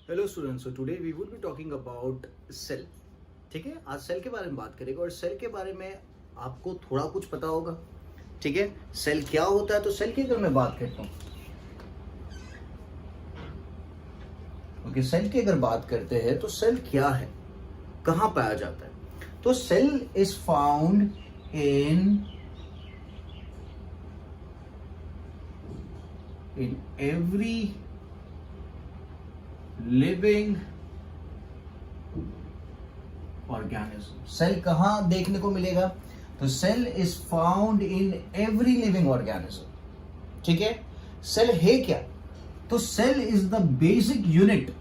Hello students, so today we would be talking about cell. ठीक है, आज cell के बारे में बात करेंगे और सेल के बारे में आपको थोड़ा कुछ पता होगा। ठीक है, सेल क्या होता है, तो सेल की अगर मैं बात करता हूँ, ओके, सेल की अगर बात करते हैं तो सेल क्या है, कहाँ पाया जाता है। तो cell is found in every living organism. Cell कहाँ देखने को मिलेगा, तो cell is found in every living organism. ठीक है, सेल है क्या, तो cell is the basic unit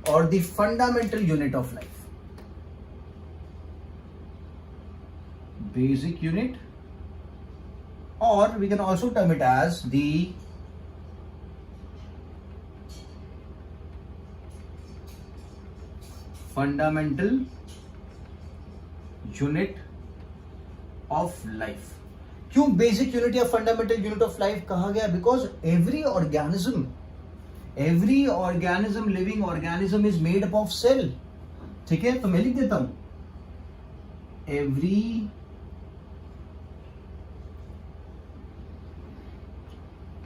और the fundamental unit of life. Basic unit, और we can also term it as the fundamental unit of life. क्यों basic unit या fundamental unit of life कहा गया, because every organism living organism is made up of cell. ठीक है, तो मैं लिख देता हूं, every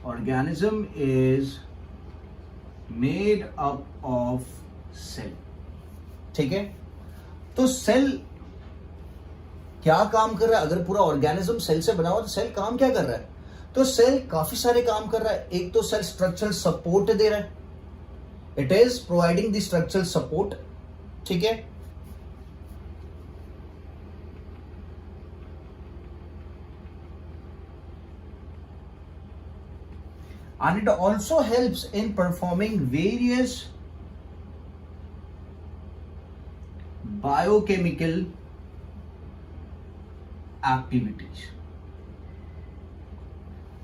organism is made up of cell. ठीक है, तो सेल क्या काम कर रहा है, अगर पूरा ऑर्गेनिज्म सेल से बना हुआ तो सेल काम क्या कर रहा है, तो सेल काफी सारे काम कर रहा है। एक तो सेल स्ट्रक्चरल सपोर्ट दे रहा है, it is providing the structural support. ठीक है, and it also helps in performing various biochemical activities.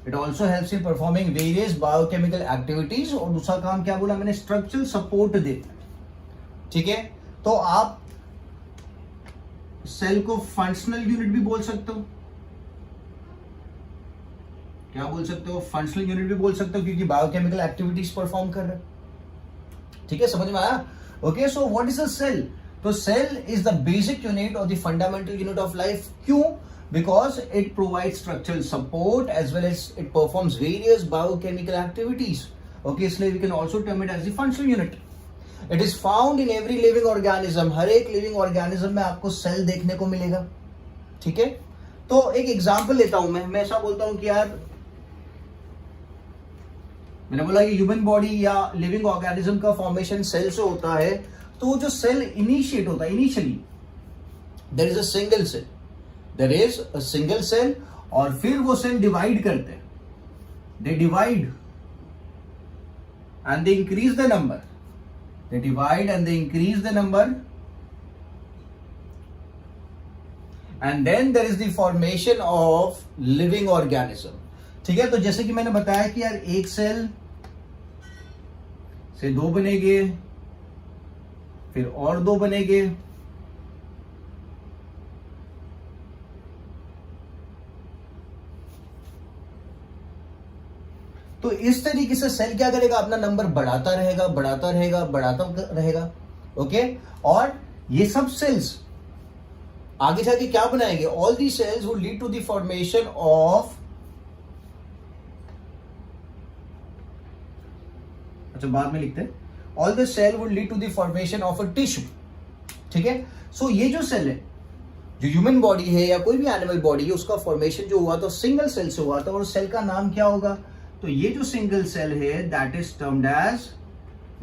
It also helps in performing various biochemical activities, और दूसरा काम क्या बोला मैंने, स्ट्रक्चरल सपोर्ट देता है। ठीक है, तो आप सेल को फंक्शनल यूनिट भी बोल सकते हो। क्या बोल सकते हो, फंक्शनल यूनिट भी बोल सकते हो, क्योंकि बायोकेमिकल एक्टिविटीज परफॉर्म कर रहे हैं। ठीक है, समझ में आया। Okay, so what is a cell, तो cell is the basic unit और the fundamental unit of life. क्यों, because it provide structural support as well as it performs various biochemical activities. Okay, इसलिए we can also term it as the functional unit. It is found in every living organism, हर एक living organism में आपको cell देखने को मिलेगा। ठीक है, तो एक एग्जाम्पल लेता हूं मैं ऐसा बोलता हूं कि यार, मैंने बोला कि ह्यूमन बॉडी या लिविंग ऑर्गेनिज्म का फॉर्मेशन सेल से होता है। तो जो सेल इनिशिएट होता है, initially there is a single cell, और फिर वो सेल डिवाइड करते हैं, they divide and they increase the number, they divide and they increase the number, and then there is the formation of living organism. ठीक है, तो जैसे कि मैंने बताया कि यार एक सेल से दो बनेंगे, फिर और दो बनेंगे, तो इस तरीके से सेल क्या करेगा, अपना नंबर बढ़ाता रहेगा, बढ़ाता रहेगा, बढ़ाता रहेगा। ओके, और ये सब सेल्स आगे जाके क्या बनाएंगे, all the cells would lead to the formation of, अच्छा बाद में लिखते हैं, all the cell would lead to the formation of a tissue. ठीक है, सो ये जो सेल है, जो ह्यूमन बॉडी है या कोई भी एनिमल बॉडी है, उसका फॉर्मेशन जो हुआ था सिंगल सेल से हुआ था, और सेल का नाम क्या होगा, तो ये जो सिंगल सेल है that is termed as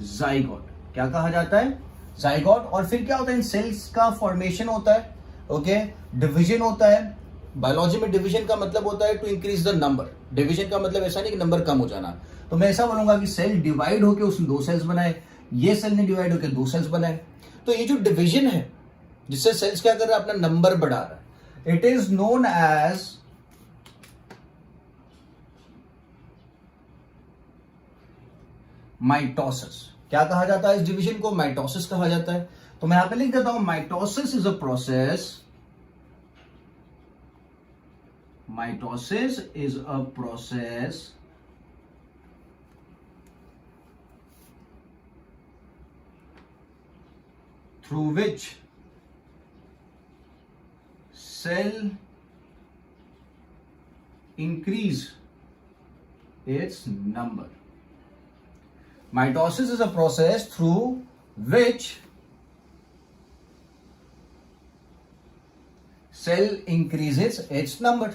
zygote. क्या कहा जाता है, जाइगोट। और फिर क्या होता है, इन सेल्स का फॉर्मेशन होता है, ओके, डिवीजन होता है। बायोलॉजी में डिवीजन का मतलब होता है to increase the number, division का मतलब ऐसा नहीं कि नंबर कम हो जाना। तो मैं ऐसा बोलूंगा कि सेल डिवाइड होकर उसने दो सेल्स बनाए, ये सेल ने डिवाइड होकर दो सेल्स बनाए। तो ये जो डिवीजन है जिससे सेल्स क्या कर रहा है, अपना नंबर बढ़ा रहा है, it is known as mitosis. क्या कहा जाता है इस डिवीजन को, माइटोसिस कहा जाता है। तो मैं यहां पे लिख देता हूं, mitosis is a process, mitosis is a process through which cell increase its number. Mitosis is a process through which cell increases its number.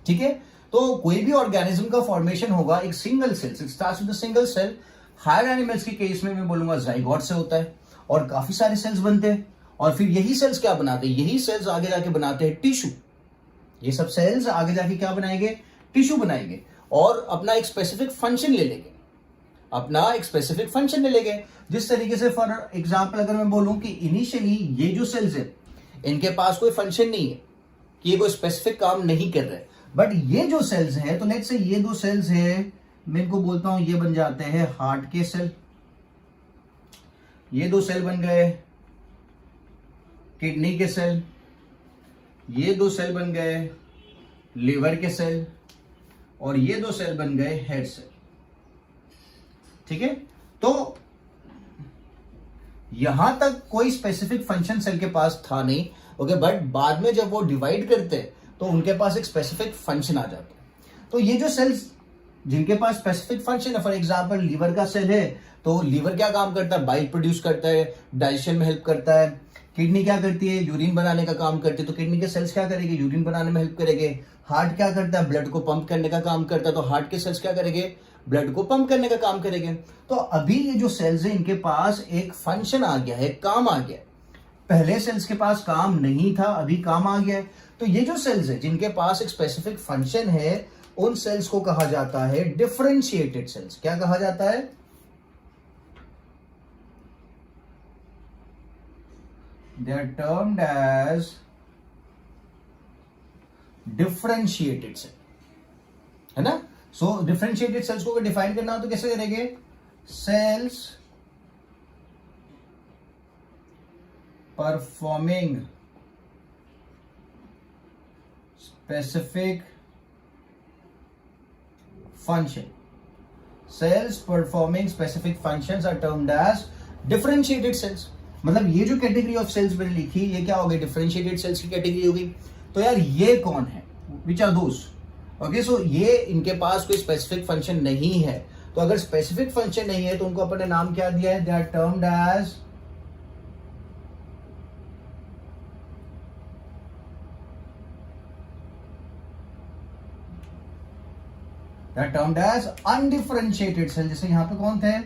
ठीक है, तो कोई भी ऑर्गेनिज्म का फॉर्मेशन होगा एक सिंगल सेल से, starts with a single cell. Higher animals के केस में मैं बोलूंगा जाइगोट से होता है और काफी सारे सेल्स बनते हैं और फिर यही सेल्स क्या बनाते हैं, यही सेल्स आगे जाके बनाते हैं टिश्यू. ये सब सेल्स आगे जाके क्या बनाएंगे, टिश्यू बनाएंगे और अपना एक स्पेसिफिक फंक्शन ले लेंगे, अपना एक स्पेसिफिक फंक्शन ले लेंगे. जिस तरीके से फॉर एग्जांपल अगर मैं बोलूं कि इनिशियली ये जो सेल्स है इनके पास कोई फंक्शन नहीं है कि ये कोई स्पेसिफिक काम नहीं कर रहे, बट ये जो सेल्स हैं, तो लेट्स से ये दो सेल्स है, मैं इनको बोलता हूं ये बन जाते हैं हार्ट के सेल, ये दो सेल बन गए किडनी के सेल, ये दो सेल बन गए लिवर के सेल और ये दो सेल बन गए हेड सेल. ठीक है, तो यहां तक कोई स्पेसिफिक फंक्शन सेल के पास था नहीं. ओके, बट बाद में जब वो डिवाइड करते हैं तो उनके पास एक स्पेसिफिक फंक्शन आ जाता है. तो ये जो सेल्स जिनके पास स्पेसिफिक फंक्शन है, फॉर एग्जांपल लिवर का सेल है तो लिवर क्या काम करता है, बाइल प्रोड्यूस करता है, डाइजेशन में हेल्प करता है. किडनी क्या करती है, यूरिन बनाने का काम करती है, तो किडनी के सेल्स क्या करेंगे, यूरिन बनाने में हेल्प करेंगे. हार्ट क्या करता है, ब्लड को पंप करने का काम करता है, तो हार्ट के सेल्स क्या करेंगे, ब्लड को पंप करने का काम करेंगे. तो अभी ये जो सेल्स है इनके पास एक फंक्शन आ गया है, काम आ गया है. पहले सेल्स के पास काम नहीं था, अभी काम आ गया है. तो ये जो सेल्स है जिनके पास एक स्पेसिफिक फंक्शन है उन सेल्स को कहा जाता है डिफरेंशिएटेड सेल्स. क्या कहा जाता है, they are termed as differentiated cell, है ना. सो डिफरेंशिएटेड सेल्स को अगर डिफाइन करना हो तो कैसे करेंगे, cells performing specific function. Cells performing specific functions are termed as differentiated cells. मतलब ये जो कैटेगरी ऑफ सेल्स मैंने लिखी ये क्या हो गई, डिफरेंशिएटेड सेल्स की कैटेगरी हो गई. तो यार ये कौन है, विच आर दोस. ओके, सो ये इनके पास कोई स्पेसिफिक फंक्शन नहीं है. तो अगर स्पेसिफिक फंक्शन नहीं है तो उनको अपने नाम क्या दिया है, they are termed as undifferentiated cell. जैसे यहां पे कौन थे,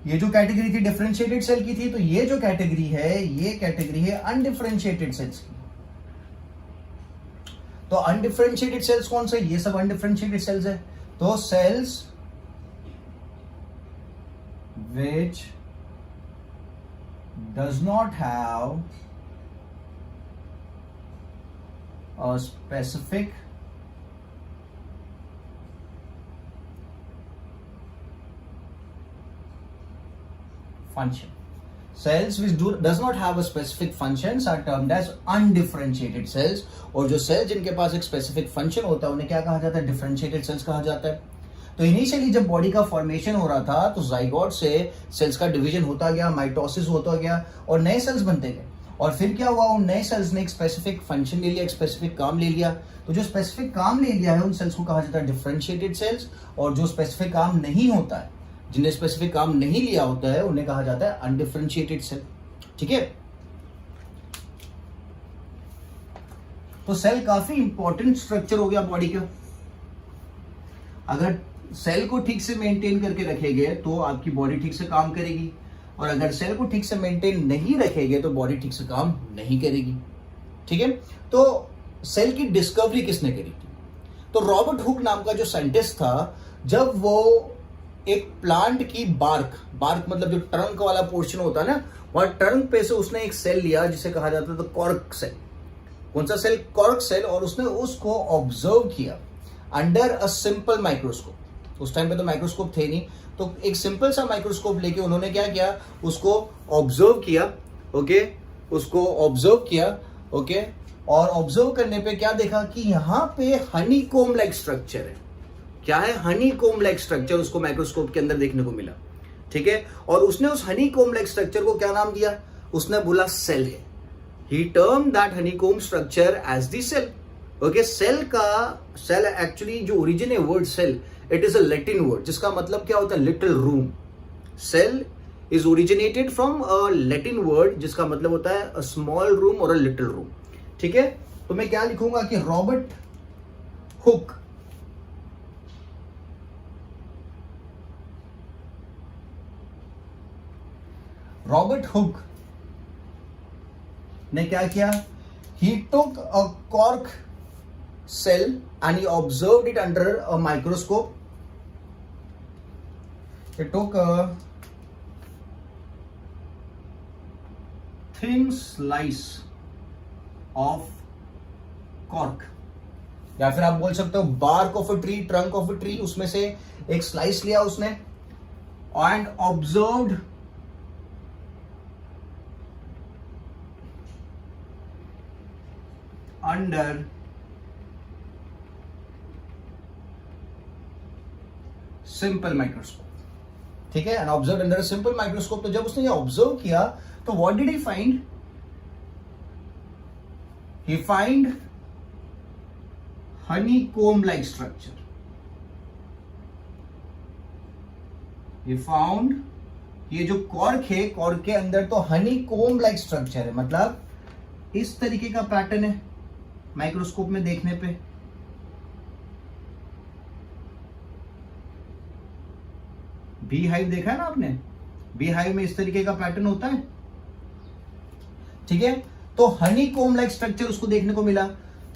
ये जो कैटेगरी थी डिफरेंशिएटेड सेल की थी, तो ये जो कैटेगरी है ये कैटेगरी है अनडिफरेंशिएटेड सेल्स की. तो अनडिफरेंशिएटेड सेल्स कौन से, ये सब अनडिफरेंशिएटेड सेल्स है. तो sales which does not have a specific function. Cells which does not have a specific functions are termed as undifferentiated cells. और जो सेल जिनके पास एक स्पेसिफिक फंक्शन होता है उन्हें क्या कहा जाता है, डिफरेंशिएटेड सेल्स कहा जाता है. तो इनिशियली जब बॉडी का फॉर्मेशन हो रहा था तो जाइगोट से सेल्स का डिवीजन होता गया, माइटोसिस होता गया और नए सेल्स बनते गए. और फिर क्या हुआ, उन नए सेल्स ने एक स्पेसिफिक फंक्शन ले लिया, एक स्पेसिफिक काम ले लिया. तो जो स्पेसिफिक काम ले लिया है उन सेल्स को कहा जाता है डिफरेंशिएटेड सेल्स. और जो स्पेसिफिक काम नहीं होता है, जिन्हें स्पेसिफिक काम नहीं लिया होता है, उन्हें कहा जाता है अनडिफरेंशिएटेड सेल. ठीक है, तो सेल काफी इंपॉर्टेंट स्ट्रक्चर हो गया बॉडी का. अगर सेल को ठीक से मेंटेन करके रखेंगे तो आपकी बॉडी ठीक से काम करेगी, और अगर सेल को ठीक से मेंटेन नहीं रखेंगे तो बॉडी ठीक से काम नहीं करेगी. ठीक है, तो सेल की डिस्कवरी किसने करी थी, तो रॉबर्ट हुक नाम का जो साइंटिस्ट था, जब वो एक प्लांट की बार्क मतलब जो ट्रंक वाला पोर्शन होता है ना, वहां ट्रंक पे से उसने एक सेल लिया जिसे कहा जाता था कॉर्क सेल. कौन सा सेल, कॉर्क सेल. और उसने उसको ऑब्जर्व किया अंडर अ सिंपल माइक्रोस्कोप. उस टाइम पे तो माइक्रोस्कोप थे नहीं, तो एक सिंपल सा माइक्रोस्कोप लेके उन्होंने क्या किया, उसको ऑब्जर्व किया. ओके, उसको ऑब्जर्व किया. ओके, और ऑब्जर्व करने पे क्या देखा कि यहाँ पे हनी कोम लाइक स्ट्रक्चर है. क्या है, हनी कोम लाइक स्ट्रक्चर उसको माइक्रोस्कोप के अंदर देखने को मिला. ठीक है, और उसने उस हनीकॉम्ब लाइक स्ट्रक्चर को क्या नाम दिया, उसने बोला सेल है। He term that honeycomb structure as the cell. Okay, cell actually जो ओरिजिन है word cell, it is a Latin word जिसका मतलब क्या होता है, little room. Cell is originated from a Latin word जिसका मतलब होता है अ स्मॉल रूम और अ लिटिल रूम। ठीक है, तो मैं क्या लिखूंगा कि रॉबर्ट हुक ने क्या किया, he took a cork cell and he observed it under a microscope. He took a thin slice of cork, या फिर आप बोल सकते हो bark of a tree, trunk of a tree, उसमें से एक स्लाइस लिया उसने and observed under simple microscope. ठीक है, and observe under simple microscope. तो जब उसने ये ऑब्जर्व किया तो what did he find, he find honeycomb like structure. He found ये जो कॉर्क है, कॉर्क के अंदर तो honeycomb like structure है, मतलब इस तरीके का पैटर्न है माइक्रोस्कोप में देखने पे। बी हाइव देखा है ना आपने, बी हाइव में इस तरीके का पैटर्न होता है। ठीक है, तो हनीकॉम्ब लाइक स्ट्रक्चर उसको देखने को मिला।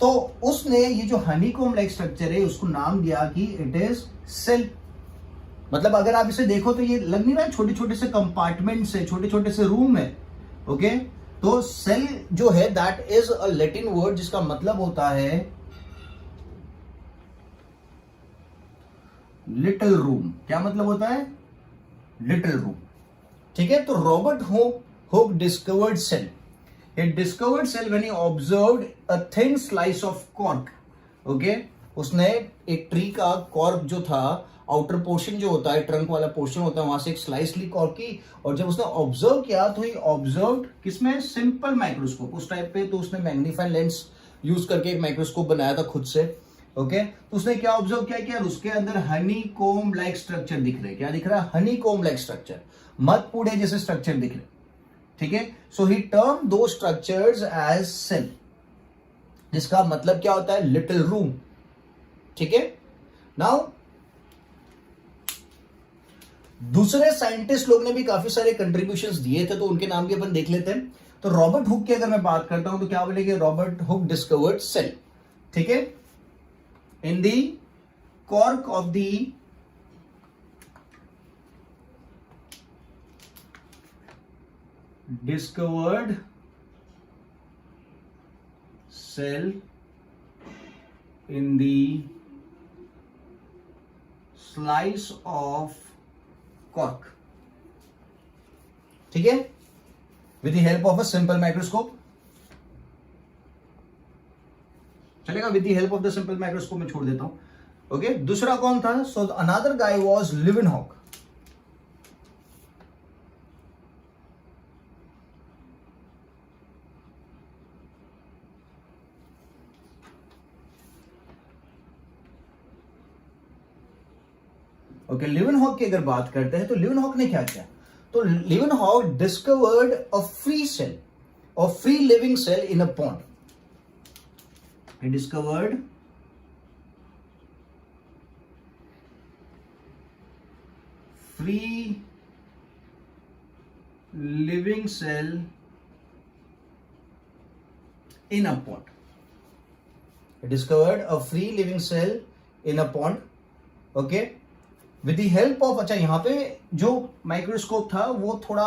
तो उसने ये जो हनीकॉम्ब लाइक स्ट्रक्चर है उसको नाम दिया कि इट इज सेल। मतलब अगर आप इसे देखो तो ये लग नहीं रहा है छोटे छोटे से कंपार्टमेंट्स है, छोटे छोटे से रूम है। ओके, तो सेल जो है that is a Latin word जिसका मतलब होता है लिटिल रूम। क्या मतलब होता है, लिटिल रूम। ठीक है, तो Robert Hooke discovered cell. He discovered cell when he observed a thin slice of cork. Okay? उसने एक ट्री का कॉर्क जो था, आउटर पोर्शन जो होता है, ट्रंक वाला पोर्शन होता है, वहां से एक स्लाइस ली कॉर्क की, और जब उसने ऑब्जर्व किया तो ही ऑब्जर्व किसमें, सिंपल माइक्रोस्कोप उस टाइप पे। तो उसने मैग्नीफाइंग लेंस यूज करके एक माइक्रोस्कोप बनाया था खुद से। ओके, तो उसने क्या ऑब्जर्व किया कि यार उसके अंदर हनीकॉम्ब लाइक स्ट्रक्चर दिख रहे। क्या दिख रहा है, हनीकॉम्ब लाइक स्ट्रक्चर, मत पूड़े जैसे स्ट्रक्चर दिख रहे। ठीक है, सो ही टर्म दो स्ट्रक्चर्स एज सेल, जिसका मतलब क्या होता है, लिटिल रूम। ठीक है, नाउ दूसरे साइंटिस्ट लोग ने भी काफी सारे कंट्रीब्यूशंस दिए थे, तो उनके नाम भी अपन देख लेते हैं। तो रॉबर्ट हुक की अगर मैं बात करता हूं तो क्या बोलेंगे, रॉबर्ट हुक डिस्कवर्ड सेल। ठीक है, in the cork of the discovered cell in the slice of cork. ठीक है, with the help of a simple microscope। चलेगा, with the help of the simple microscope में छोड़ देता हूं। ओके, दूसरा कौन था, so another guy was Leeuwenhoek। Okay, Leeuwenhoek की अगर बात करते हैं तो लीवनहॉक ने क्या किया, तो Leeuwenhoek discovered a free cell और free living cell in a pond. He discovered free living cell in a pond. He discovered a free living cell in a pond. Okay, with the help of, अच्छा यहाँ पे जो microscope था वो थोड़ा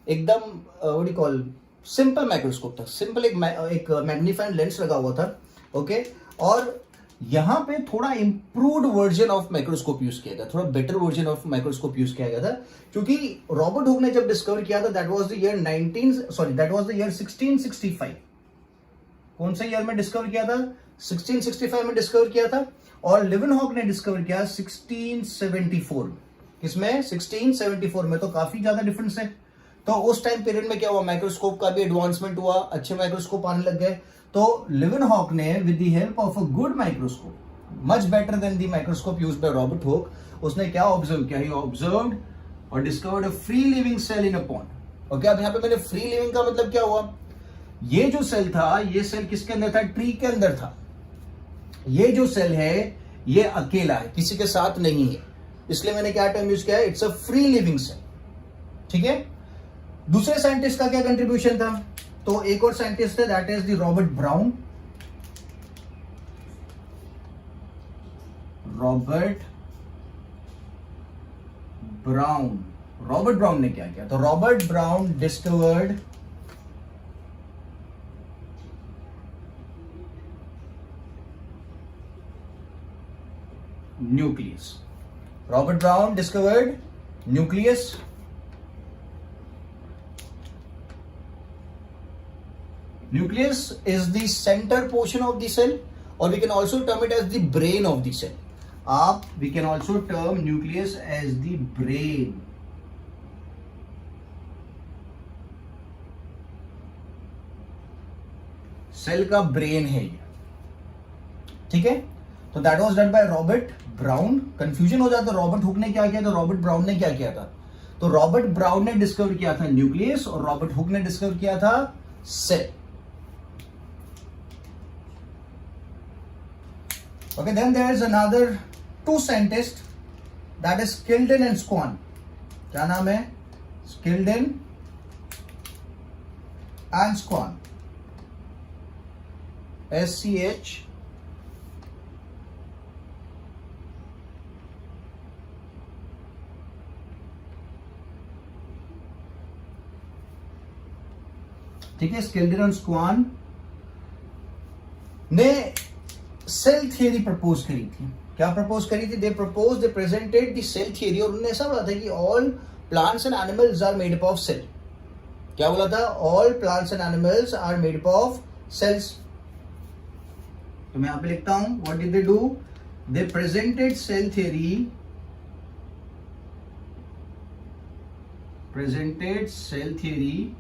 एकदम what do call simple microscope था, simple एक मैग्नीफाइंग लेंस लगा हुआ था। ओके, और यहाँ पे थोड़ा improved version of microscope use किया गया, थोड़ा better version of microscope use किया गया था, क्योंकि रॉबर्ट हुक ने जब डिस्कवर किया था दैट वाज द ईयर 1665। कौन से ईयर में डिस्कवर किया था, 1665 में डिस्कवर किया था। और लीवनहॉक ने डिस्कवर किया 1674 में। किसमें 1674 में, तो काफी ज्यादा डिफरेंस है। तो उस टाइम पीरियड में क्या हुआ, माइक्रोस्कोप का भी एडवांसमेंट हुआ, अच्छे माइक्रोस्कोप आने लग गए। तो लिवेनहॉक ने with the help of a good microscope, much better than the microscope used by Robert Hooke, उसने क्या ऑब्जर्व किया, ही ऑब्जर्व्ड और discovered a free living cell in a pond. Okay, अब यहाँ पे मैंने फ्री लिविंग का मतलब क्या हुआ, ये जो सेल था, ये सेल किसके अंदर था, ट्री के अंदर था। ये जो सेल है ये अकेला है, किसी के साथ नहीं है, इसलिए मैंने क्या टर्म यूज किया है, it's a free living cell. ठीक है, दूसरे साइंटिस्ट का क्या कंट्रीब्यूशन था, तो एक और साइंटिस्ट है, that is the Robert brown. Robert brown ने क्या किया, तो Robert brown discovered nucleus. Robert Brown discovered nucleus. Nucleus is the center portion of the cell, or we can also term it as the brain of the cell. We can also term nucleus as the brain. Cell का brain है ये, ठीक है। तो that was done by Robert Brown. Confusion हो जाता है, Robert Hooke ने क्या किया था, रॉबर्ट ब्राउन ने क्या किया था। तो रॉबर्ट ब्राउन ने डिस्कवर किया था न्यूक्लियस और रॉबर्ट हुक ने डिस्कवर किया था cell. Okay, then there is another two scientist, that is Schleiden and Schwann. क्या नाम है, स्किल्डन एंड स्क्वान, SCH ठीक है। स्किल्डन एंड स्क्वान ने सेल थियरी प्रपोज करी थी। क्या प्रपोज करी थी, they propose, they presented the cell theory. और उन्होंने ऐसा बोला था कि all plants and animals are made up of cell. क्या बोला था, all plants and animals are made up of cells. तो मैं यहां पे लिखता हूं, what did they do, they presented cell theory, presented cell theory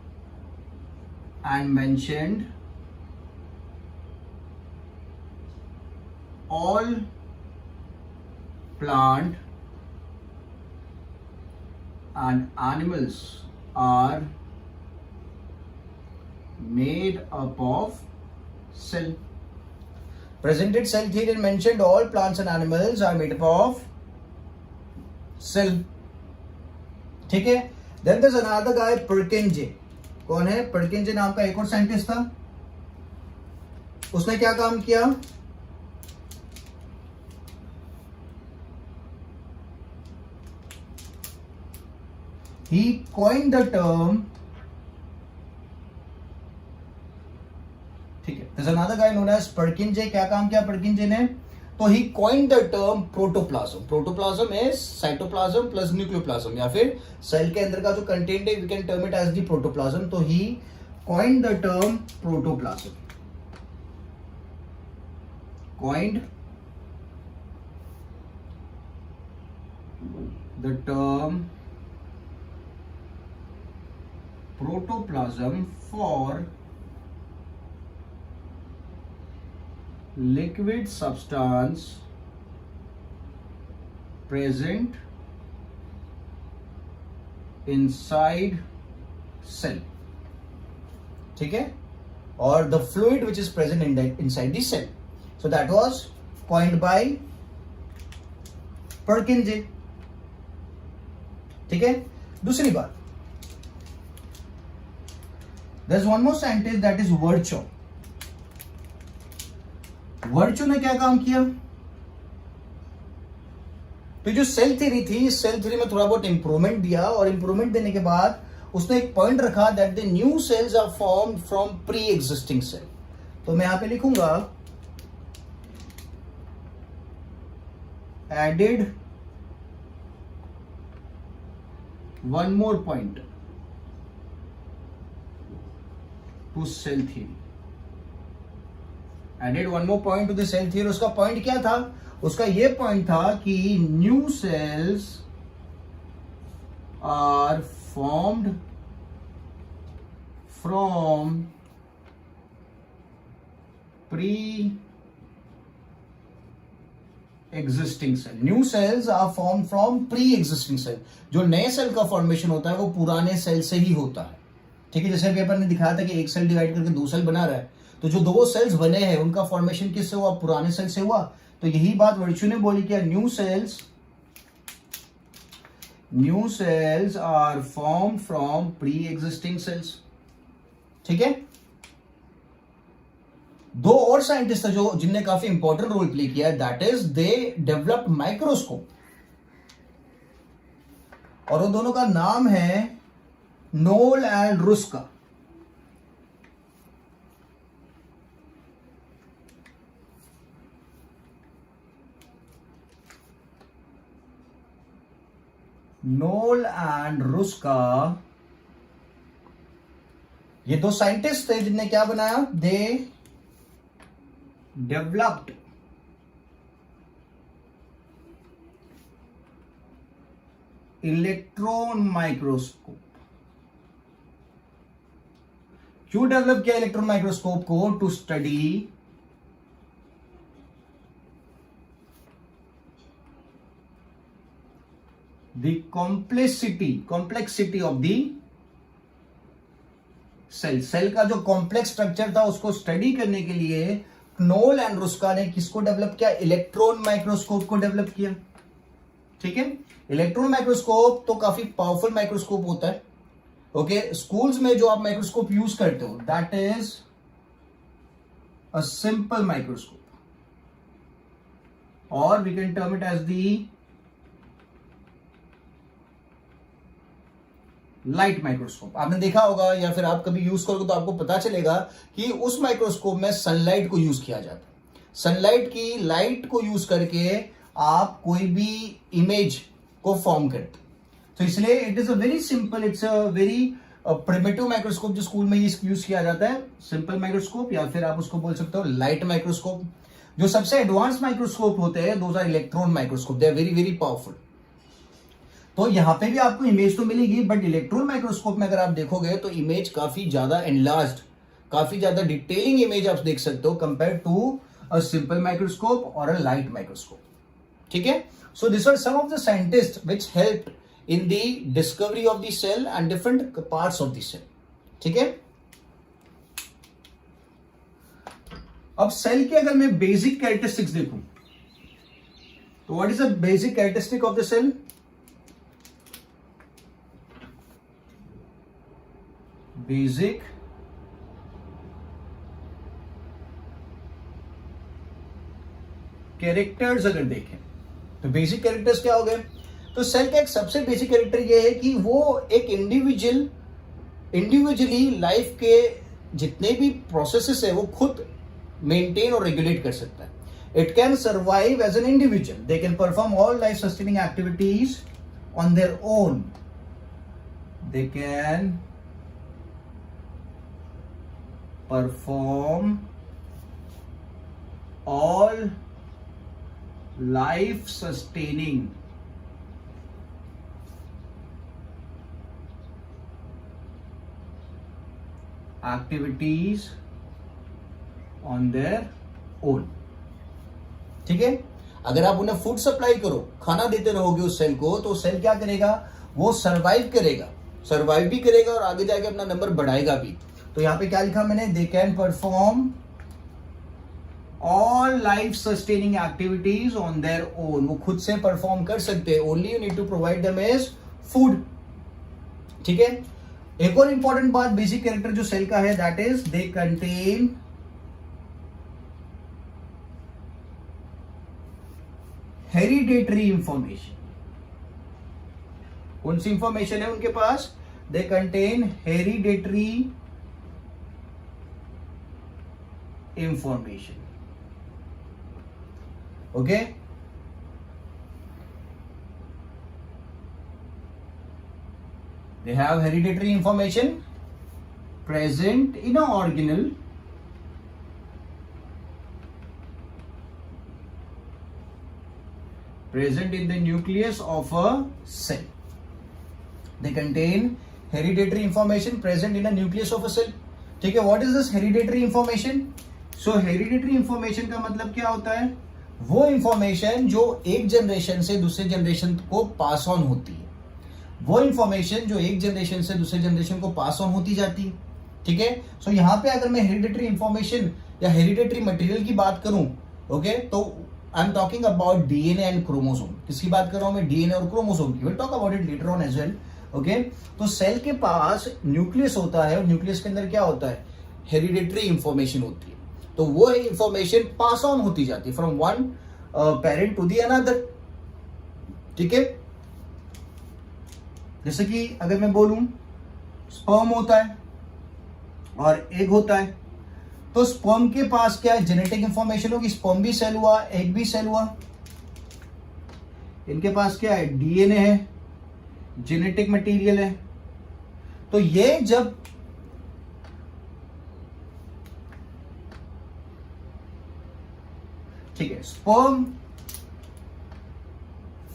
and mentioned all plant and animals are made up of cell. Presented cell theory and mentioned all plants and animals are made up of cell. ठीक है। Then there's another guy, Purkinje. कौन है, पर्किंजे नाम का एक और scientist था। उसने क्या काम किया, he coined the term, ठीक है। there's another guy known as पर्किंजे। क्या काम किया पर्किंजे ने, तो he coined the term protoplasm. Protoplasm is cytoplasm plus nucleoplasm, या फिर सेल के अंदर का जो कंटेंट है, we can term it as the protoplasm. तो he coined the term protoplasm, coined the term protoplasm for liquid substance present inside cell, ठीक है, और the fluid which is present inside the cell. So that was coined by Purkinje, ठीक है। दूसरी बात, there's one more scientist, that is Virchow. वर्चो ने क्या काम किया, तो जो सेल थ्योरी थी, इस सेल थ्योरी में थोड़ा बहुत इंप्रूवमेंट दिया, और इंप्रूवमेंट देने के बाद उसने एक पॉइंट रखा that the new cells are formed from pre existing cell. तो मैं यहां पे लिखूंगा added one more point to cell theory, added one more point to the cell theory. उसका पॉइंट क्या था, उसका ये पॉइंट था कि new cells are formed from pre-existing cell. New cells are formed from pre-existing cell. जो नए cell का फॉर्मेशन होता है वो पुराने सेल से ही होता है. ठीक है, जैसे अभी अपन ने दिखाया था कि एक सेल डिवाइड करके दो सेल बना रहा है, तो जो दो सेल्स बने हैं उनका फॉर्मेशन किससे हुआ? पुराने सेल से हुआ. तो यही बात वर्चू ने बोली कि new cells are form from pre existing cells. ठीक है. दो और साइंटिस्ट है जो जिनने काफी इंपॉर्टेंट रोल प्ले किया, that is they developed microscope, और उन दोनों का नाम है Knoll and Ruska. Knoll and Ruska, ये दो साइंटिस्ट थे जिनने क्या बनाया? They developed electron microscope. क्यों डेवलप किया इलेक्ट्रॉन माइक्रोस्कोप को? To study the complexity of the cell का जो कॉम्प्लेक्स स्ट्रक्चर था उसको स्टडी करने के लिए नोल एंड रुस्का ने किसको डेवलप किया? इलेक्ट्रॉन माइक्रोस्कोप को डेवलप किया. ठीक है. इलेक्ट्रॉन माइक्रोस्कोप तो काफी पावरफुल माइक्रोस्कोप होता है. ओके, स्कूल्स में जो आप माइक्रोस्कोप यूज करते हो that is a simple microscope, और we can term it as the light microscope. आपने देखा होगा या फिर आप कभी यूज करोगे तो आपको पता चलेगा कि उस माइक्रोस्कोप में सनलाइट को यूज किया जाता है. सनलाइट की लाइट को यूज करके आप कोई भी इमेज को फॉर्म करते. तो इसलिए it is a very simple, it's a very primitive microscope जो स्कूल में यूज किया जाता है. सिंपल माइक्रोस्कोप, या फिर आप उसको बोल सकते हो लाइट माइक्रोस्कोप. जो सबसे एडवांस माइक्रोस्कोप होते हैं those are electron microscope. They are very very powerful. तो यहां पे भी आपको इमेज तो मिलेगी, बट इलेक्ट्रॉन माइक्रोस्कोप में अगर आप देखोगे तो इमेज काफी ज्यादा एनलार्ज्ड, काफी ज्यादा डिटेलिंग इमेज आप देख सकते हो compare to a simple microscope और अ लाइट माइक्रोस्कोप. ठीक है. So this are some of the scientist which helped in the discovery of the cell and different parts of the cell. ठीक है. अब सेल की अगर मैं बेसिक कैरेक्टरिस्टिक्स देखूं तो what is the basic characteristic of the cell? Basic characters अगर देखें तो बेसिक कैरेक्टर्स क्या हो गए? तो सेल का एक सबसे बेसिक कैरेक्टर ये है कि वो एक इंडिविजुअली लाइफ के जितने भी प्रोसेसेस है वो खुद मेंटेन और रेगुलेट कर सकता है. It can survive as an individual. They can perform all life sustaining activities on their own. They can perform all life sustaining activities on their own. ठीक है. अगर आप उन्हें फूड सप्लाई करो, खाना देते रहोगे उस सेल को, तो सेल क्या करेगा? वो सर्वाइव भी करेगा और आगे जाके अपना नंबर बढ़ाएगा भी. तो यहां पे क्या लिखा मैंने? They can perform all life sustaining activities on their own. वो खुद से परफॉर्म कर सकते हैं. Only you need to provide them as food. ठीक है. एक और इंपॉर्टेंट बात बेसिक कैरेक्टर जो सेल का है that is they contain hereditary information. कौन सी इंफॉर्मेशन है उनके पास? They contain hereditary information. Okay. They have hereditary information present in an organelle present in the nucleus of a cell. They contain hereditary information present in a nucleus of a cell. ठीक है, what is this hereditary information? So hereditary information का मतलब क्या होता है? वो information जो एक जनरेशन से दूसरे जनरेशन को पास ऑन होती है, वो इंफॉर्मेशन जो एक जनरेशन से दूसरे जनरेशन को पास ऑन होती जाती है. ठीक है, सो यहां पे अगर मैं हेरिडेटरी इंफॉर्मेशन या हेरिडेटरी मटेरियल की बात करूं, ओके, तो I am talking about DNA and chromosome. किसकी बात कर रहा हूं मैं? डीएनए और क्रोमोसोम की. Will talk about it later on as well. Okay, तो सेल के पास न्यूक्लियस होता है और न्यूक्लियस के अंदर क्या होता है? हेरिडेटरी इंफॉर्मेशन होती है. तो वो इंफॉर्मेशन पास ऑन होती जाती है from one parent to the another. ठीक है, जैसे कि अगर मैं बोलूं स्पर्म होता है और एग होता है, तो स्पर्म के पास क्या है? जेनेटिक इंफॉर्मेशन होगी. स्पर्म भी सेल हुआ, एग भी सेल हुआ. इनके पास क्या है? डीएनए है, जेनेटिक मटेरियल है. तो ये जब ठीक है, स्पर्म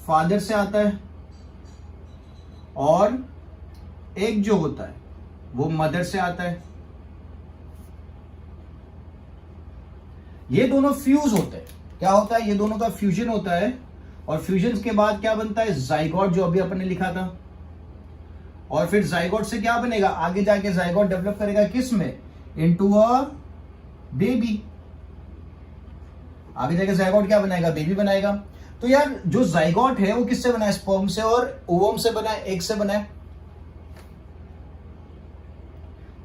फादर से आता है और एग जो होता है वो मदर से आता है. ये दोनों फ्यूज होते हैं. क्या होता है? ये दोनों का फ्यूजन होता है और फ्यूजन के बाद क्या बनता है? जाइगोट, जो अभी अपन ने लिखा था. और फिर जाइगोट से क्या बनेगा? आगे जाके जाइगोट डेवलप करेगा किस में? Into a baby. आगे जाके जाइगोट क्या बनाएगा? बेबी बनाएगा. तो यार जो जाइगोट है वो किससे बना है? स्पर्म से और ओवम से बना है, एग से बना है.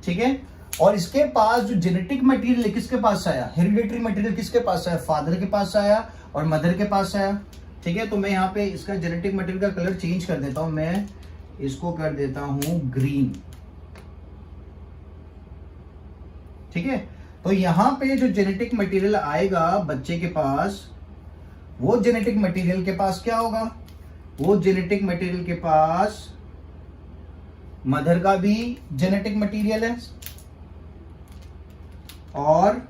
ठीक है, और इसके पास जो जेनेटिक मटेरियल है किसके पास आया? हेरिडेटरी मटेरियल किसके पास आया? फादर के पास आया और मदर के पास आया. ठीक है, तो मैं यहां पे इसका जेनेटिक मटेरियल का कलर चेंज कर देता हूं. मैं इसको कर देता हूं ग्रीन. ठीक है, तो यहां पे जो जेनेटिक मटेरियल आएगा बच्चे के पास, वो जेनेटिक मटेरियल के पास क्या होगा? वो जेनेटिक मटेरियल के पास मदर का भी जेनेटिक मटेरियल है और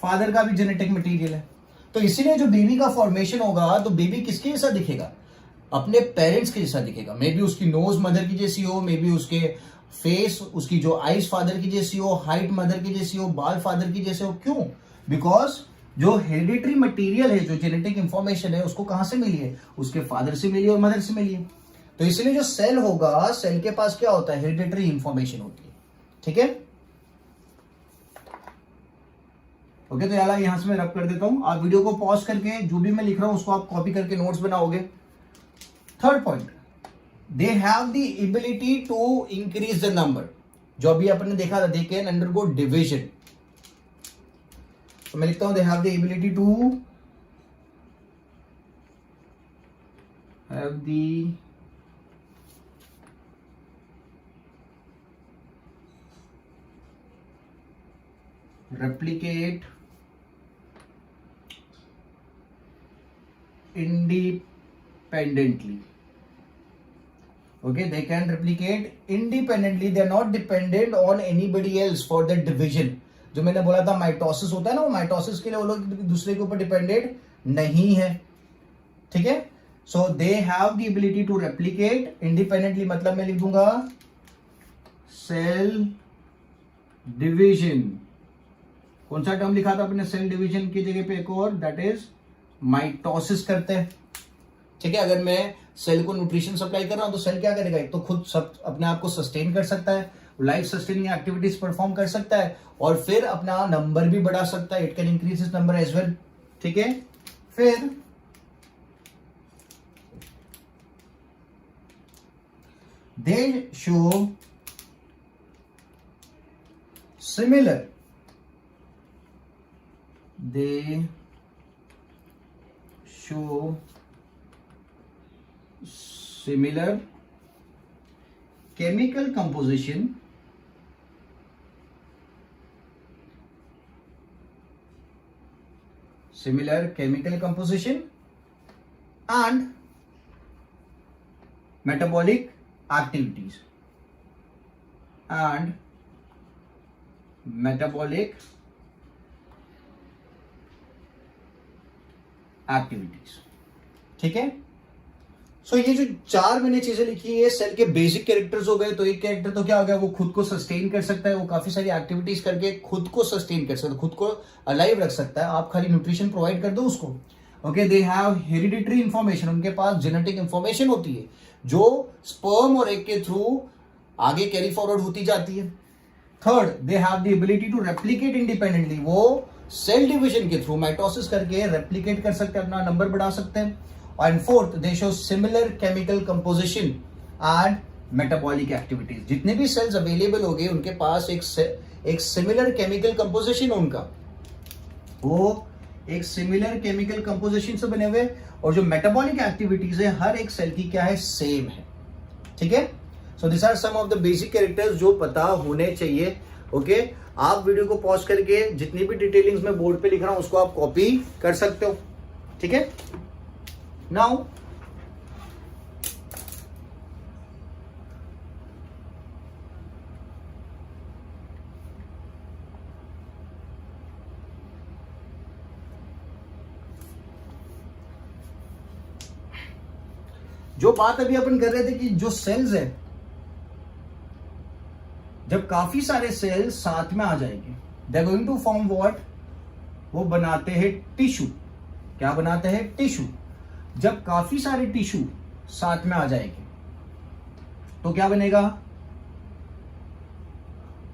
फादर का भी जेनेटिक मटेरियल है. तो इसीलिए जो बेबी का फॉर्मेशन होगा, तो बेबी किसके जैसा दिखेगा? अपने पेरेंट्स के जैसा दिखेगा. मे बी उसकी नोज मदर की जैसी हो, मे बी उसके फेस, उसकी जो आईज फादर की जैसी हो, हाइट मदर की जैसी हो, बाल फादर की जैसे हो. क्यों? बिकॉज जो हेरिडेटरी मटेरियल है, जो जेनेटिक इंफॉर्मेशन है, उसको कहां से मिली है? उसके फादर से मिली और मदर से मिली है. तो इसलिए जो सेल होगा, सेल के पास क्या होता है? हेरिडेटरी इंफॉर्मेशन होती है. ठीक है, ओके. तो यार यहां से मैं रब कर देता हूं. आप वीडियो को पॉज करके जो भी मैं लिख रहा हूं उसको आप कॉपी करके नोट्स बनाओगे. Third point, they have the ability to increase the number. जो अभी अपन ने देखा था, दे कैन अंडरगो डिविजन. तो मैं लिखता हूं they have the ability to have the replicate independently. Okay, they can replicate independently. They are not dependent on anybody else for the division. जो मैंने बोला था माइटोसिस होता है ना, वो माइटोसिस के लिए वो लोग दूसरे के ऊपर डिपेंडेंट नहीं है. ठीक है, so they have the ability to replicate independently. मतलब मैं लिख दूंगा सेल डिवीजन. कौन सा टर्म लिखा था अपने सेल डिवीजन की जगह पे? एक और, दैट इज माइटोसिस करते हैं. ठीक है, अगर मैं सेल को न्यूट्रिशन सप्लाई कर रहा हूं तो सेल क्या करेगा? एक तो खुद सब अपने आप को सस्टेन कर सकता है, लाइफ सस्टेनिंग एक्टिविटीज परफॉर्म कर सकता है और फिर अपना नंबर भी बढ़ा सकता है. इट कैन इंक्रीज इस नंबर एज वेल. ठीक है, फिर दे show similar they show similar chemical composition and metabolic activities ठीक है, सो ये जो 4 मैंने चीजें लिखी है सेल के बेसिक कैरेक्टर्स हो गए। तो एक कैरेक्टर तो क्या हो गया, वो खुद को सस्टेन कर सकता है, वो काफी सारी एक्टिविटीज करके खुद को सस्टेन कर सकता है, खुद को अलाइव रख सकता है। आप खाली न्यूट्रिशन प्रोवाइड कर दो उसको। Okay, they have hereditary information, उनके पास जेनेटिक इंफॉर्मेशन होती है जो स्पर्म और एग के थ्रू आगे कैरी फॉरवर्ड होती जाती है। Third, they have the ability to replicate independently, वो सेल डिवीजन के थ्रू माइटोसिस करके रेप्लिकेट कर सकते हैं, अपना नंबर बढ़ा सकते हैं। And fourth, they show similar chemical composition and metabolic activities. जितने भी सेल्स अवेलेबल हो गए उनके पास एक सिमिलर केमिकल कंपोजिशन, उनका वो एक सिमिलर केमिकल कंपोजिशन से बने हुए, और जो मेटाबॉलिक एक्टिविटीज है हर एक सेल की क्या है, सेम है। ठीक है, so this are some of the basic characters जो पता होने चाहिए। ओके, आप वीडियो को पॉज करके जितनी भी डिटेलिंग्स मैं बोर्ड पे लिख रहा हूं उसको आप कॉपी कर सकते हो। ठीक है, नाउ जो बात अभी अपन कर रहे थे कि जो सेल्स है, जब काफी सारे सेल्स साथ में आ जाएंगे, they are going to form what, वो बनाते हैं टिश्यू। क्या बनाते हैं, टिश्यू। जब काफी सारे टिश्यू साथ में आ जाएंगे तो क्या बनेगा,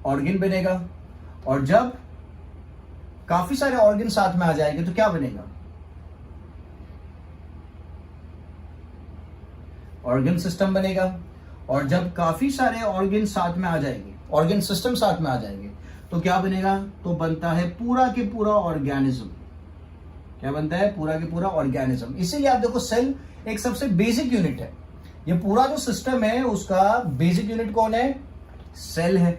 ऑर्गन बनेगा। और जब काफी सारे ऑर्गन साथ में आ जाएंगे तो क्या बनेगा, ऑर्गन सिस्टम बनेगा। और जब काफी सारे ऑर्गन साथ में आ जाएंगे, ऑर्गन सिस्टम साथ में आ जाएंगे तो क्या बनेगा, तो बनता है पूरा के पूरा ऑर्गेनिज्म। क्या बनता है, पूरा के पूरा ऑर्गेनिज्म। इसीलिए आप देखो सेल एक सबसे बेसिक यूनिट है। ये पूरा जो सिस्टम है उसका बेसिक यूनिट कौन है, सेल है।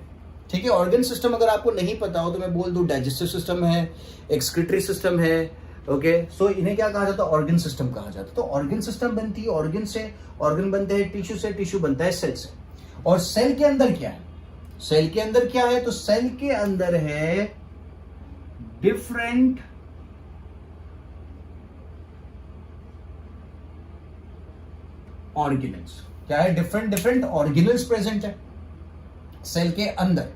ठीक है, ऑर्गन सिस्टम अगर आपको नहीं पता हो तो मैं बोल दूं डाइजेस्टिव सिस्टम है, एक्सक्रीटरी सिस्टम है। ओके, सो इन्हें क्या कहा जाता है, ऑर्गन सिस्टम कहा जाता है। तो ऑर्गन सिस्टम बनती है ऑर्गन से, ऑर्गन बनते हैं टिश्यू से, टिश्यू बनता है सेल से। और सेल के अंदर क्या है, सेल के अंदर क्या है, तो सेल के अंदर है डिफरेंट ऑर्गेनल्स। क्या है, डिफरेंट ऑर्गेनल्स प्रेजेंट है सेल के अंदर।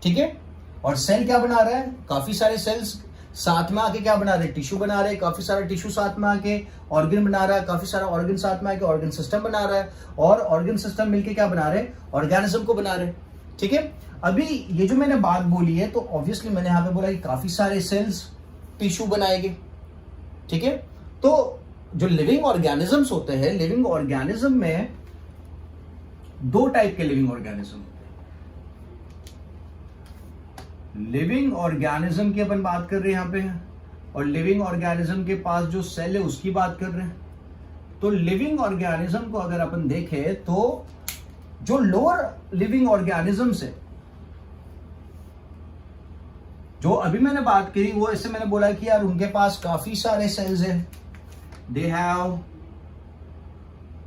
ठीक है, और सेल क्या बना रहा है, काफी सारे सेल्स साथ में आके क्या बना रहे हैं, टिश्यू बना रहे हैं। काफी सारा टिश्यू साथ में आके ऑर्गन बना रहा है, काफी सारा ऑर्गन साथ में आके ऑर्गन सिस्टम बना रहा है, और ऑर्गन सिस्टम मिलके क्या बना रहे हैं, ऑर्गेनिज्म को बना रहे हैं। ठीक है, अभी ये जो मैंने बात बोली है तो ऑब्वियसली मैंने यहां पे बोला कि काफी सारे सेल्स टिश्यू बनाएंगे। ठीक है, तो जो लिविंग ऑर्गेनिजम्स होते हैं, लिविंग ऑर्गेनिज्म में दो टाइप के लिविंग ऑर्गेनिज्म होते हैं। लिविंग ऑर्गेनिज्म की अपन बात कर रहे हैं यहां पे, और लिविंग ऑर्गेनिज्म के पास जो सेल है उसकी बात कर रहे हैं। तो लिविंग ऑर्गेनिज्म को अगर अपन देखें तो जो लोअर लिविंग ऑर्गेनिजम्स है, जो अभी मैंने बात करी, वो इससे मैंने बोला कि यार उनके पास काफी सारे सेल्स हैं, दे हैव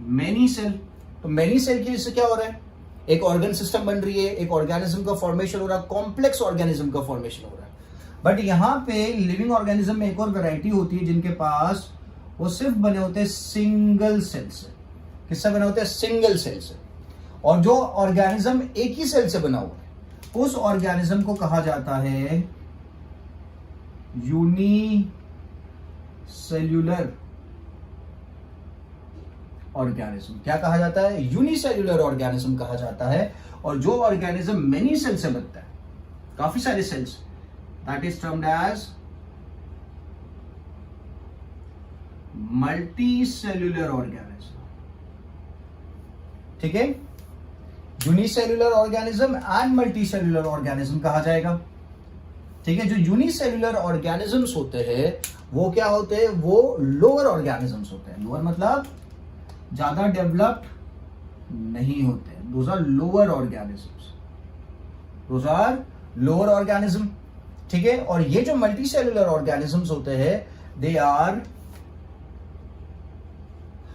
मेनी सेल। तो मेनी सेल की वजह से क्या हो रहा है, एक ऑर्गन सिस्टम बन रही है, एक ऑर्गेनिज्म का फॉर्मेशन हो रहा है, कॉम्प्लेक्स ऑर्गेनिज्म का फॉर्मेशन हो रहा है। बट यहां पे लिविंग ऑर्गेनिज्म में एक और वैरायटी होती है जिनके पास वो सिर्फ बने होते हैं सिंगल सेल से। किससे बने होते हैं, सिंगल सेल से। और जो ऑर्गेनिज्म एक ही सेल से बना हुआ है उस ऑर्गेनिज्म को कहा जाता है यूनिसेल्यूलर ऑर्गेनिज्म। क्या कहा जाता है, यूनिसेल्यूलर ऑर्गेनिज्म कहा जाता है। और जो ऑर्गेनिज्म मेनी सेल से बनता है, काफी सारे cells, that is termed as multicellular organism. ठीक है, unicellular organism and multicellular organism कहा जाएगा। ठीक है, जो यूनिसेल्यूलर ऑर्गेनिजम्स होते हैं वो क्या होते हैं, वो लोअर ऑर्गेनिजम्स होते हैं। लोअर मतलब ज्यादा डेवलप्ड नहीं होते, those are lower organisms, those are lower organism. ठीक है, और ये जो मल्टीसेल्यूलर ऑर्गेनिजम्स होते हैं दे आर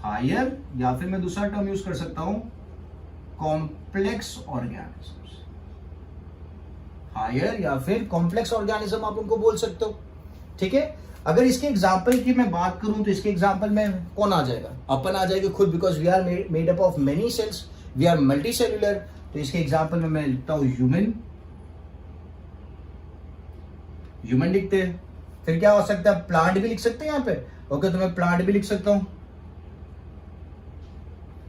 हायर, या फिर मैं दूसरा टर्म यूज कर सकता हूं कॉम्प्लेक्स ऑर्गेनिजम्स। हायर या फिर कॉम्प्लेक्स ऑर्गेनिज्म आप उनको बोल सकते हो। ठीक है, अगर इसके एग्जाम्पल की मैं बात करूं तो इसके एग्जाम्पल में कौन आ जाएगा? अपन आ जाएगा खुद, because we are made up of many cells, we are multicellular. तो इसके एग्जाम्पल में मैं लिखता हूं ह्यूमन, ह्यूमन लिखते हैं। फिर क्या हो सकता है? प्लांट भी लिख सकते हैं यहाँ पे। ओके, तो मैं प्लांट भी लिख सकता हूं।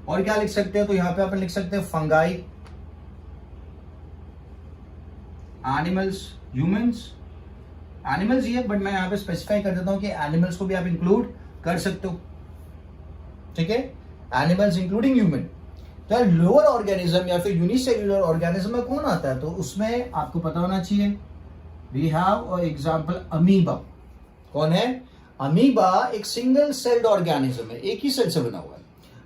और क्या लिख सकते हैं? तो यहां पे अपन लिख सकते हैं फंगाई, एनिमल्स, ह्यूमंस, एनिमल्स ही है, बट मैं यहां पे स्पेसिफाई कर देता हूं कि एनिमल्स को भी आप इंक्लूड कर सकते हो। ठीक है, एनिमल्स इंक्लूडिंग ह्यूमन। तो लोअर ऑर्गेनिज्म या फिर यूनिसेल्युलर ऑर्गेनिज्म में कौन आता है? तो उसमें आपको पता होना चाहिए, वी हैव एग्जांपल अमीबा। कौन है? अमीबा एक सिंगल सेल्ड ऑर्गेनिज्म है, एक ही सेल से बना हुआ है।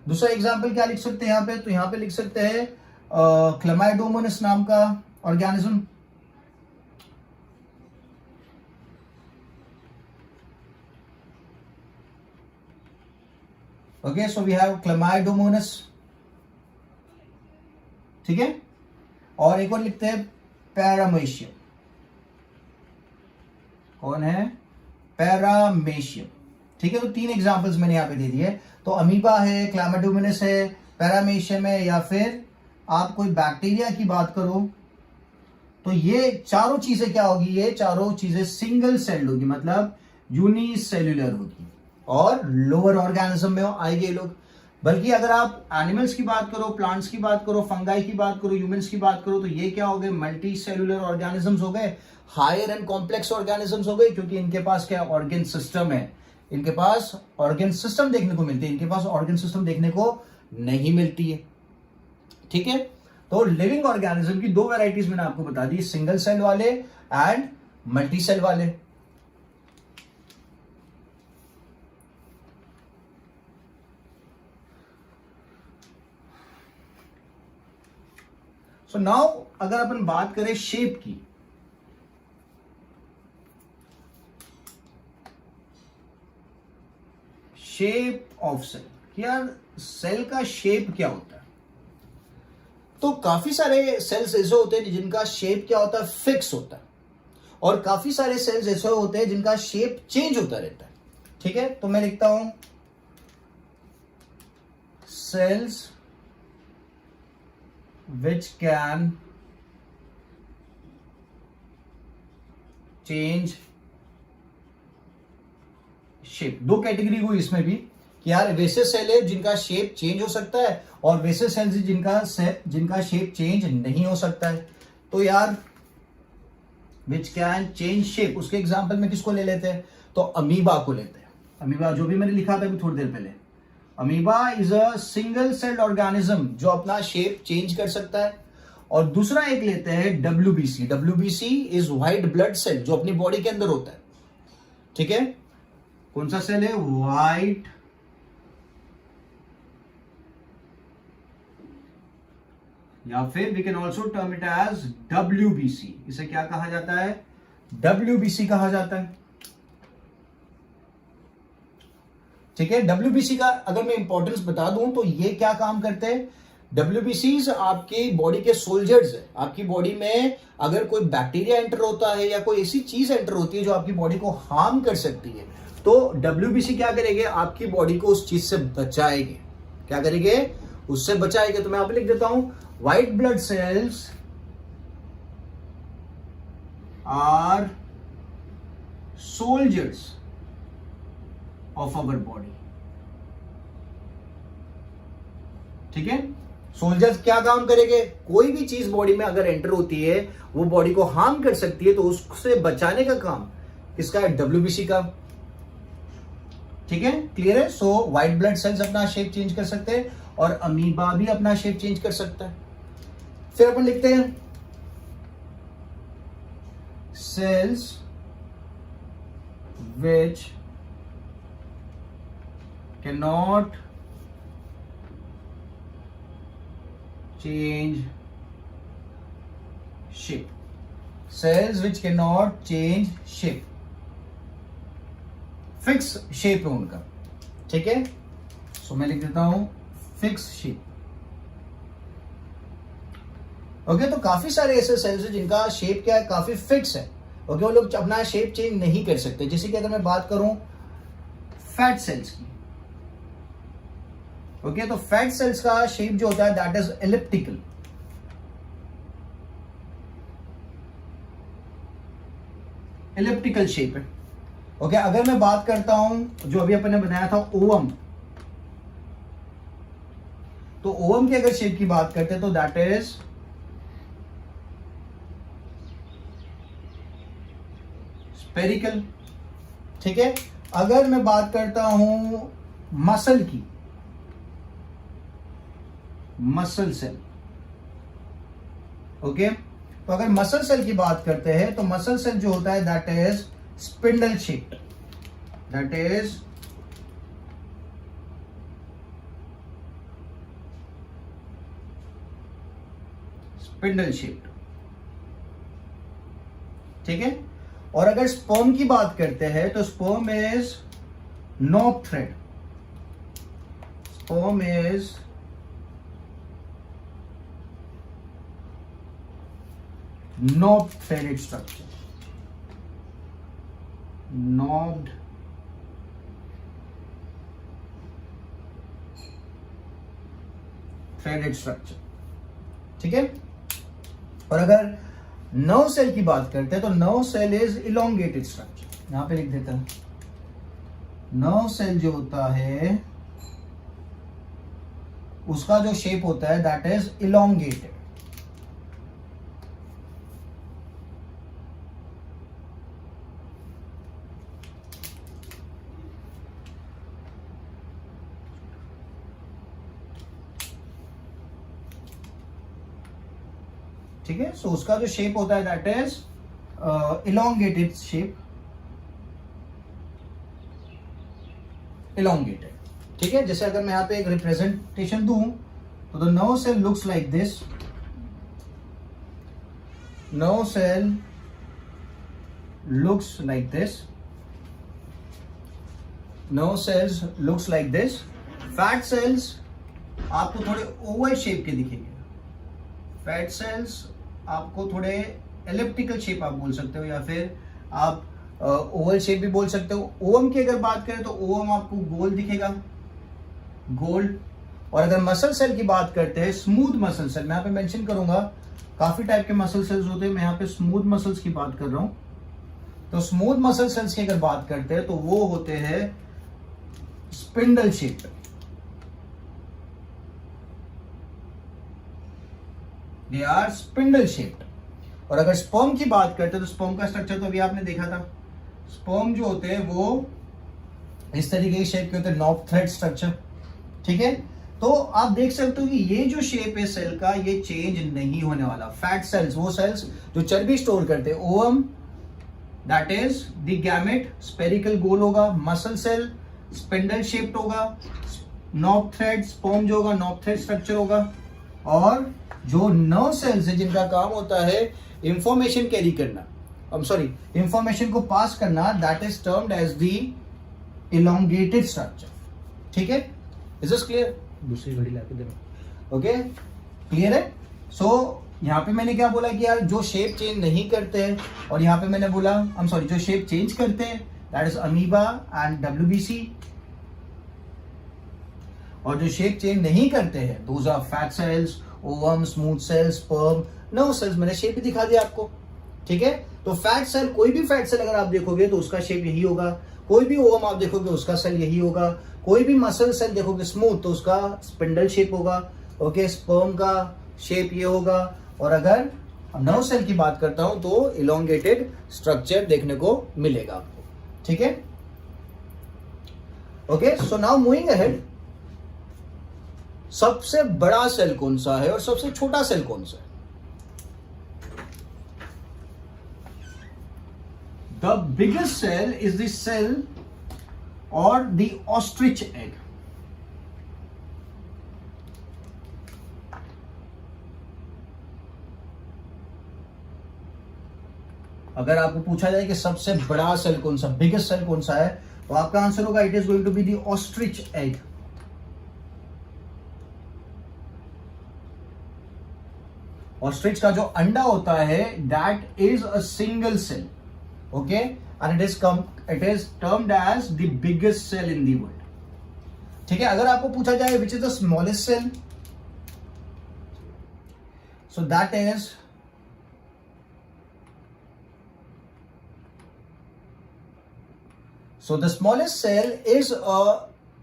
दूसरा एग्जांपल क्या लिख सकते हैं यहाँ पे? तो यहाँ पे लिख सकते हैं क्लेमाइडोमोनास नाम का organism. Okay, so we have Chlamydomonas. ठीक है, और एक और लिखते हैं पैरामेशियम। कौन है? पैरामेशियम। ठीक है, तो 3 एग्जांपल्स मैंने यहां पे दे दिए। तो अमीबा है, क्लैमाइडोमोनास है, पैरामेशियम है, या फिर आप कोई बैक्टीरिया की बात करो तो ये चारों चीजें क्या होगी? ये चारों चीजें सिंगल सेल्ड होगी, मतलब यूनिसेल्युलर होगी, और लोअर ऑर्गेनिज्म में आएंगे ये लोग। बल्कि अगर आप एनिमल्स की बात करो, प्लांट्स की बात करो, फंगाई की बात करो, ह्यूमंस की बात करो, तो ये क्या हो गए? मल्टी सेल्युलर ऑर्गेनिजम्स हो गए, हायर एंड कॉम्प्लेक्स ऑर्गेनिजम्स हो गए, क्योंकि इनके पास क्या ऑर्गन सिस्टम है। इनके पास ऑर्गन सिस्टम देखने को मिलती है, इनके पास ऑर्गन सिस्टम देखने को नहीं मिलती है। ठीक है, तो लिविंग ऑर्गेनिज्म की 2 वैरायटीज मैंने आपको बता दी, सिंगल सेल वाले एंड मल्टी सेल वाले। सो नाउ अगर अपन बात करें शेप की, शेप ऑफ सेल, यार सेल का शेप क्या होता है? तो काफी सारे सेल्स ऐसे होते हैं जिनका शेप क्या होता है? फिक्स होता है, और काफी सारे सेल्स ऐसे होते हैं जिनका शेप चेंज होता रहता है। ठीक है, तो मैं लिखता हूं cells which can change shape। 2 category हुई इसमें भी कि यार वैसे सेल है जिनका शेप चेंज हो सकता है, और वैसे सेल्स जिनका शेप चेंज नहीं हो सकता है। तो यार which can change shape, उसके एग्जांपल में किसको ले लेते हैं? तो अमीबा को लेते हैं। अमीबा जो भी मैंने लिखा था अभी थोड़ी देर पहले, amoeba is a single celled organism जो अपना शेप चेंज कर सकता है। और दूसरा एक लेते हैं WBC. WBC is white blood cell, जो अपनी बॉडी के अंदर होता है। ठीक है, कौन सा सेल है? व्हाइट या फिर we can also term it as WBC. इसे क्या कहा जाता है? डब्ल्यूबीसी कहा जाता है। ठीक है, डब्ल्यूबीसी का अगर मैं इंपॉर्टेंस बता दूं तो ये क्या काम करते हैं? डब्ल्यूबीसीज आपकी बॉडी के सोल्जर्स है। आपकी बॉडी में अगर कोई बैक्टीरिया एंटर होता है या कोई ऐसी चीज एंटर होती है जो आपकी बॉडी को हार्म कर सकती है, तो डब्ल्यूबीसी क्या करेंगे? आपकी बॉडी को उस चीज से बचाएंगे। क्या करेंगे? उससे बचाएंगे। तो मैं आप लिख देता हूं, white blood cells are soldiers of our body. ठीक है, सोल्जर्स क्या काम करेंगे? कोई भी चीज बॉडी में अगर एंटर होती है वो बॉडी को हार्म कर सकती है, तो उससे बचाने का काम किसका है? डब्ल्यूबीसी का। ठीक है, क्लियर है? सो व्हाइट ब्लड सेल्स अपना शेप चेंज कर सकते हैं, और अमीबा भी अपना शेप चेंज कर सकता है। फिर अपन लिखते हैं cells which cannot change shape। cells which cannot change shape, fix shape है उनका। ठीक है, सो मैं लिख देता हूं फिक्स शेप। ओके, तो काफी सारे ऐसे सेल्स हैं जिनका शेप क्या है? काफी फिक्स है। ओके, वो लोग अपना शेप चेंज नहीं कर सकते। जैसे कि अगर मैं बात करूं फैट सेल्स की, ओके, तो फैट सेल्स का शेप जो होता है that is elliptical. Elliptical shape है। ओके, अगर मैं बात करता हूं जो अभी अपन ने बनाया था ओवम, तो ओवम की अगर शेप की बात करते हैं तो दैट इज स्पेरिकल। ठीक है, अगर मैं बात करता हूं मसल की, मसल सेल, ओके, तो अगर मसल सेल की बात करते हैं तो मसल सेल जो होता है that is spindle shaped, that is spindle shaped. ठीक है, और अगर स्पर्म की बात करते हैं तो sperm is knob thread, sperm is knob threaded structure, knobbed threaded structure। ठीक है, और अगर नर्व सेल की बात करते हैं तो nerve cell is elongated structure. यहां पे लिख देता हूं, नर्व सेल जो होता है उसका जो शेप होता है दैट इज इलोंगेटेड। ठीक है, सो उसका जो शेप होता है that is elongated shape, elongated. ठीक है, जैसे अगर मैं यहां पे एक रिप्रेजेंटेशन दूं तो the nerve cell looks like this, nerve cell looks like this, nerve cells looks like this. Fat cells आपको थोड़े ओवल शेप के दिखेंगे, फैट सेल्स आपको थोड़े एलिप्टिकल शेप आप बोल सकते हो, या फिर आप ओवल शेप भी बोल सकते हो। ओवम की अगर बात करें तो ओवम आपको गोल दिखेगा, गोल। और अगर मसल सेल की बात करते हैं, स्मूथ मसल सेल, मैं यहाँ पे मेंशन करूंगा काफी टाइप के मसल सेल्स होते हैं, मैं यहाँ पे स्मूथ मसल्स की बात कर रहा हूं। तो स्मूथ मसल सेल्स की अगर बात करते हैं तो वो होते हैं spindle shape, they are spindle shaped. और अगर स्पर्म की बात करते हैं तो स्पर्म का स्ट्रक्चर तो अभी आपने देखा था, स्पर्म जो होते हैं वो इस तरीके के शेप के होते हैं, नॉब थ्रेड स्ट्रक्चर। ठीक है, तो आप देख सकते हो कि ये जो शेप है सेल का ये चेंज नहीं होने वाला। फैट सेल्स, वो सेल्स जो चर्बी स्टोर करते हैं, ovum that is the gamete, spherical गोल होगा, मसल सेल स्पिंडल शेप्ड होगा, नॉब थ्रेड, स्पर्म जो होगा नॉब थ्रेड स्ट्रक्चर होगा, और जो नर्व सेल्स है जिनका काम होता है इंफॉर्मेशन कैरी करना, इंफॉर्मेशन को पास करना, that is termed as the elongated structure. ठीक है, इज दिस क्लियर? दूसरी घड़ी लाके देना। ओके, क्लियर है? सो यहां पे मैंने क्या बोला कि यार जो शेप चेंज नहीं करते हैं, और यहां पे मैंने बोला जो शेप चेंज करते हैं that is amoeba and WBC, और जो शेप चेंज नहीं करते हैं those are fat cells, ovum, smooth cells, sperm, nerve cells. मैंने शेप भी दिखा दिया आपको। ठीक है, तो फैट सेल, कोई भी फैट सेल अगर आप देखोगे तो उसका शेप यही होगा, कोई भी ओवम आप देखोगे उसका सेल यही होगा, कोई भी मसल सेल देखोगे स्मूथ तो उसका स्पिंडल शेप होगा। ओके, स्पर्म का शेप ये होगा, और अगर नर्व सेल की बात करता हूं तो इलोंगेटेड स्ट्रक्चर देखने को मिलेगा आपको। ठीक है, okay, so now moving ahead, सबसे बड़ा सेल कौन सा है और सबसे छोटा सेल कौन सा है? The biggest cell is the cell और द ऑस्ट्रिच एग। अगर आपको पूछा जाए कि सबसे बड़ा सेल कौन सा, बिगेस्ट सेल कौन सा है, तो आपका आंसर होगा it is going to be the ostrich egg. Ostrich का जो अंडा होता है that is a single cell, okay, and it is termed as the biggest cell in the world. ठीक है, अगर आपको पूछा जाए which is the smallest cell, so that is so the smallest cell is a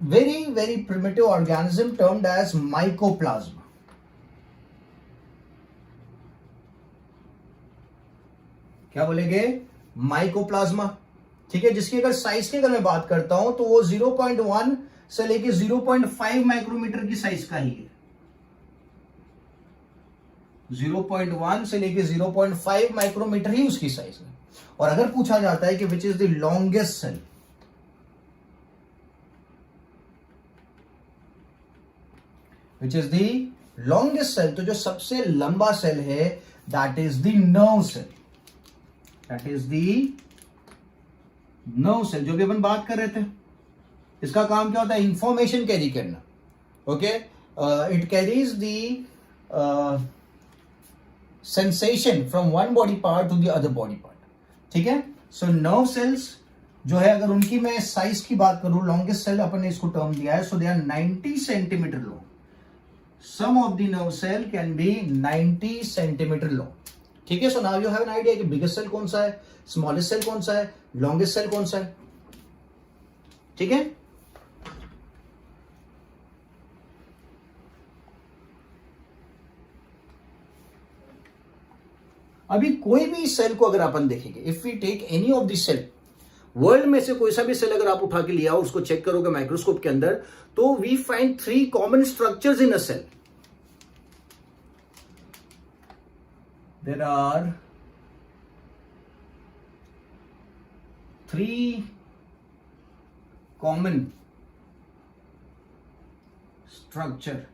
very primitive organism termed as mycoplasma. क्या बोलेंगे? Mycoplasma. ठीक है, जिसकी अगर साइज की अगर मैं बात करता हूं तो वो 0.1 से लेके 0.5 माइक्रोमीटर की साइज का ही है. 0.1 से लेके 0.5 माइक्रोमीटर ही उसकी साइज है. और अगर पूछा जाता है कि which is the longest cell, which is the longest cell, तो जो सबसे लंबा सेल है that is the nerve cell. That is the nerve cell, जो भी अपन बात कर रहे थे. इसका काम क्या होता है? इंफॉर्मेशन कैरी करना. Okay, it carries the sensation from one body part two the other body part. ठीक है, सो नर्व सेल्स जो है, अगर उनकी मैं साइज की बात करूं, लॉन्गेस्ट सेल अपन ने इसको टर्म दिया है, so they are 90 centimetre long. Some of the nerve cell can be 90 centimetre long. ठीक है, so now you have an idea कि बिगेस्ट सेल कौन सा है, स्मॉलेस्ट सेल कौन सा है, लॉन्गेस्ट सेल कौन सा है. ठीक है, अभी कोई भी सेल को अगर अपन देखेंगे, if we take any of the cell, world में से कोई सा भी सेल अगर आप उठा के लिया उसको चेक करोगे माइक्रोस्कोप के अंदर, तो we find 3 common structures in a cell. There are 3 common structure.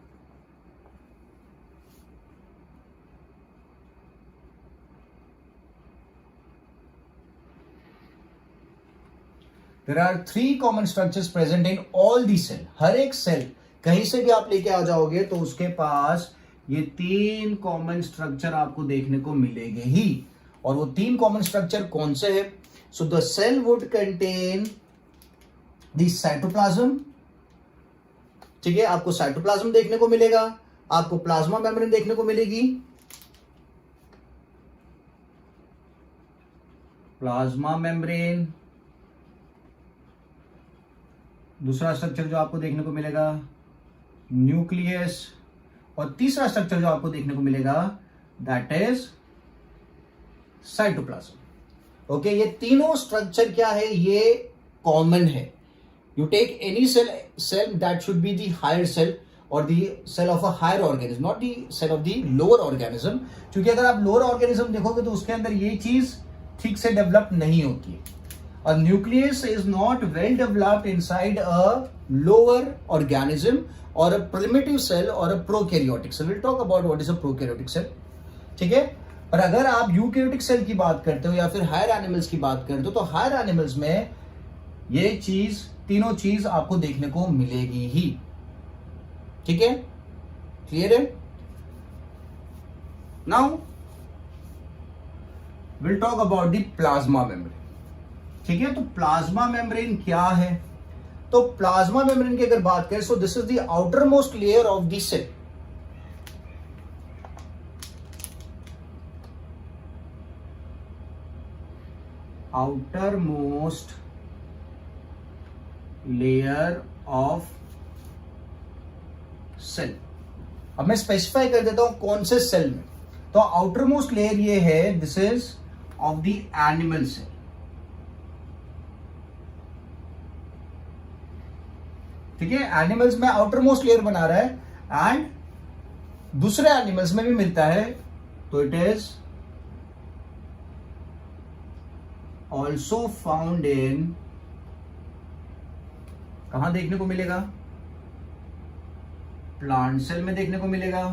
There are 3 common structures present in all the cell. हर एक सेल कहीं से भी आप लेके आ जाओगे तो उसके पास ये 3 कॉमन स्ट्रक्चर आपको देखने को मिलेंगे ही. और वो 3 कॉमन स्ट्रक्चर कौन से हैं? So the cell would contain the cytoplasm. ठीक है, आपको साइटोप्लाज्म देखने को मिलेगा, आपको प्लाज्मा मेम्ब्रेन देखने को मिलेगी. प्लाज्मा मेम्ब्रेन, दूसरा स्ट्रक्चर जो आपको देखने को मिलेगा न्यूक्लियस, और तीसरा स्ट्रक्चर जो आपको देखने को मिलेगा दैट इज साइटोप्लाज्म. ओके, ये तीनों स्ट्रक्चर क्या है? ये कॉमन है. You take any cell that should be the higher cell और the cell of a higher organism, not the cell of the lower organism. क्योंकि अगर आप लोअर ऑर्गेनिज्म देखोगे तो उसके अंदर ये चीज ठीक से डेवलप नहीं होती है. A nucleus is not well developed inside a lower organism or a primitive cell or a prokaryotic cell. We'll talk about what is a prokaryotic cell. ठीक है, पर अगर आप यूकैरियोटिक सेल की बात करते हो या फिर हायर एनिमल्स की बात करते हो, तो हायर एनिमल्स में ये चीज, तीनों चीज आपको देखने को मिलेगी ही. ठीक है, क्लियर है? Now will talk about the plasma membrane. ठीक है, तो प्लाज्मा मेम्ब्रेन क्या है? तो प्लाज्मा मेम्ब्रेन की अगर बात करें, so this is the outer most layer of the cell. Outer most layer of cell. अब मैं स्पेसिफाई कर देता हूं कौन से सेल में. तो आउटर मोस्ट लेयर ये है, this is of the animal cell. ठीक है, एनिमल्स में आउटर मोस्ट लेयर बना रहा है एंड दूसरे एनिमल्स में भी मिलता है, तो it is also found in, कहां देखने को मिलेगा? प्लांट सेल में देखने को मिलेगा,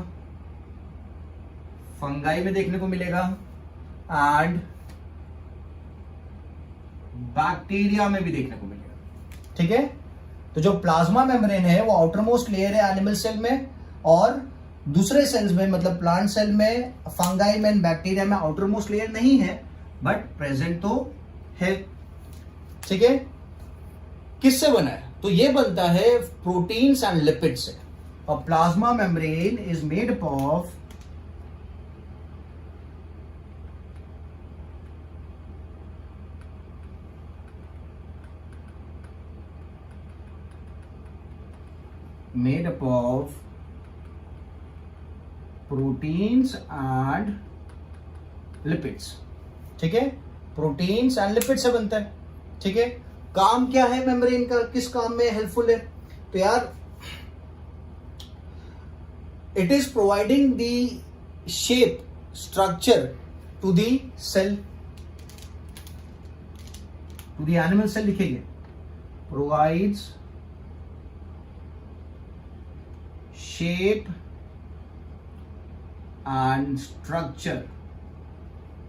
फंगाई में देखने को मिलेगा एंड बैक्टीरिया में भी देखने को मिलेगा. ठीक है, तो जो प्लाज्मा मेम्ब्रेन है वो आउटर मोस्ट लेयर है एनिमल सेल में, और दूसरे सेल्स में मतलब प्लांट सेल में, फंगाई में, बैक्टीरिया में आउटर मोस्ट लेयर नहीं है, बट प्रेजेंट तो है, ठीक है। किससे बना है? तो ये बनता है प्रोटीन्स एंड लिपिड से। और plasma membrane is made up of proteins and lipids, ठीक है। प्रोटीन्स एंड लिपिड से बनता है, ठीक है। काम क्या है मेम्ब्रेन का, किस काम में हेल्पफुल है? तो यार it is providing the shape structure to the cell, to the animal cell लिखेंगे, provides shape and structure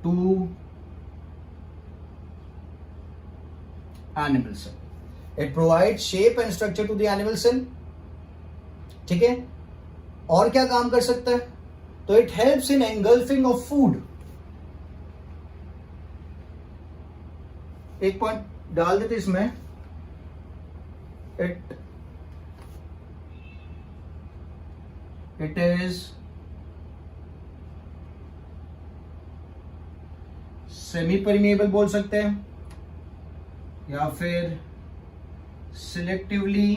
to animal cell. It provide shape and structure to the animal cell, ठीक है। और क्या काम कर सकता है? तो it helps in engulfing of food. एक पॉइंट डाल देते इसमें, इट इज सेमी परमिएबल बोल सकते हैं, या फिर सिलेक्टिवली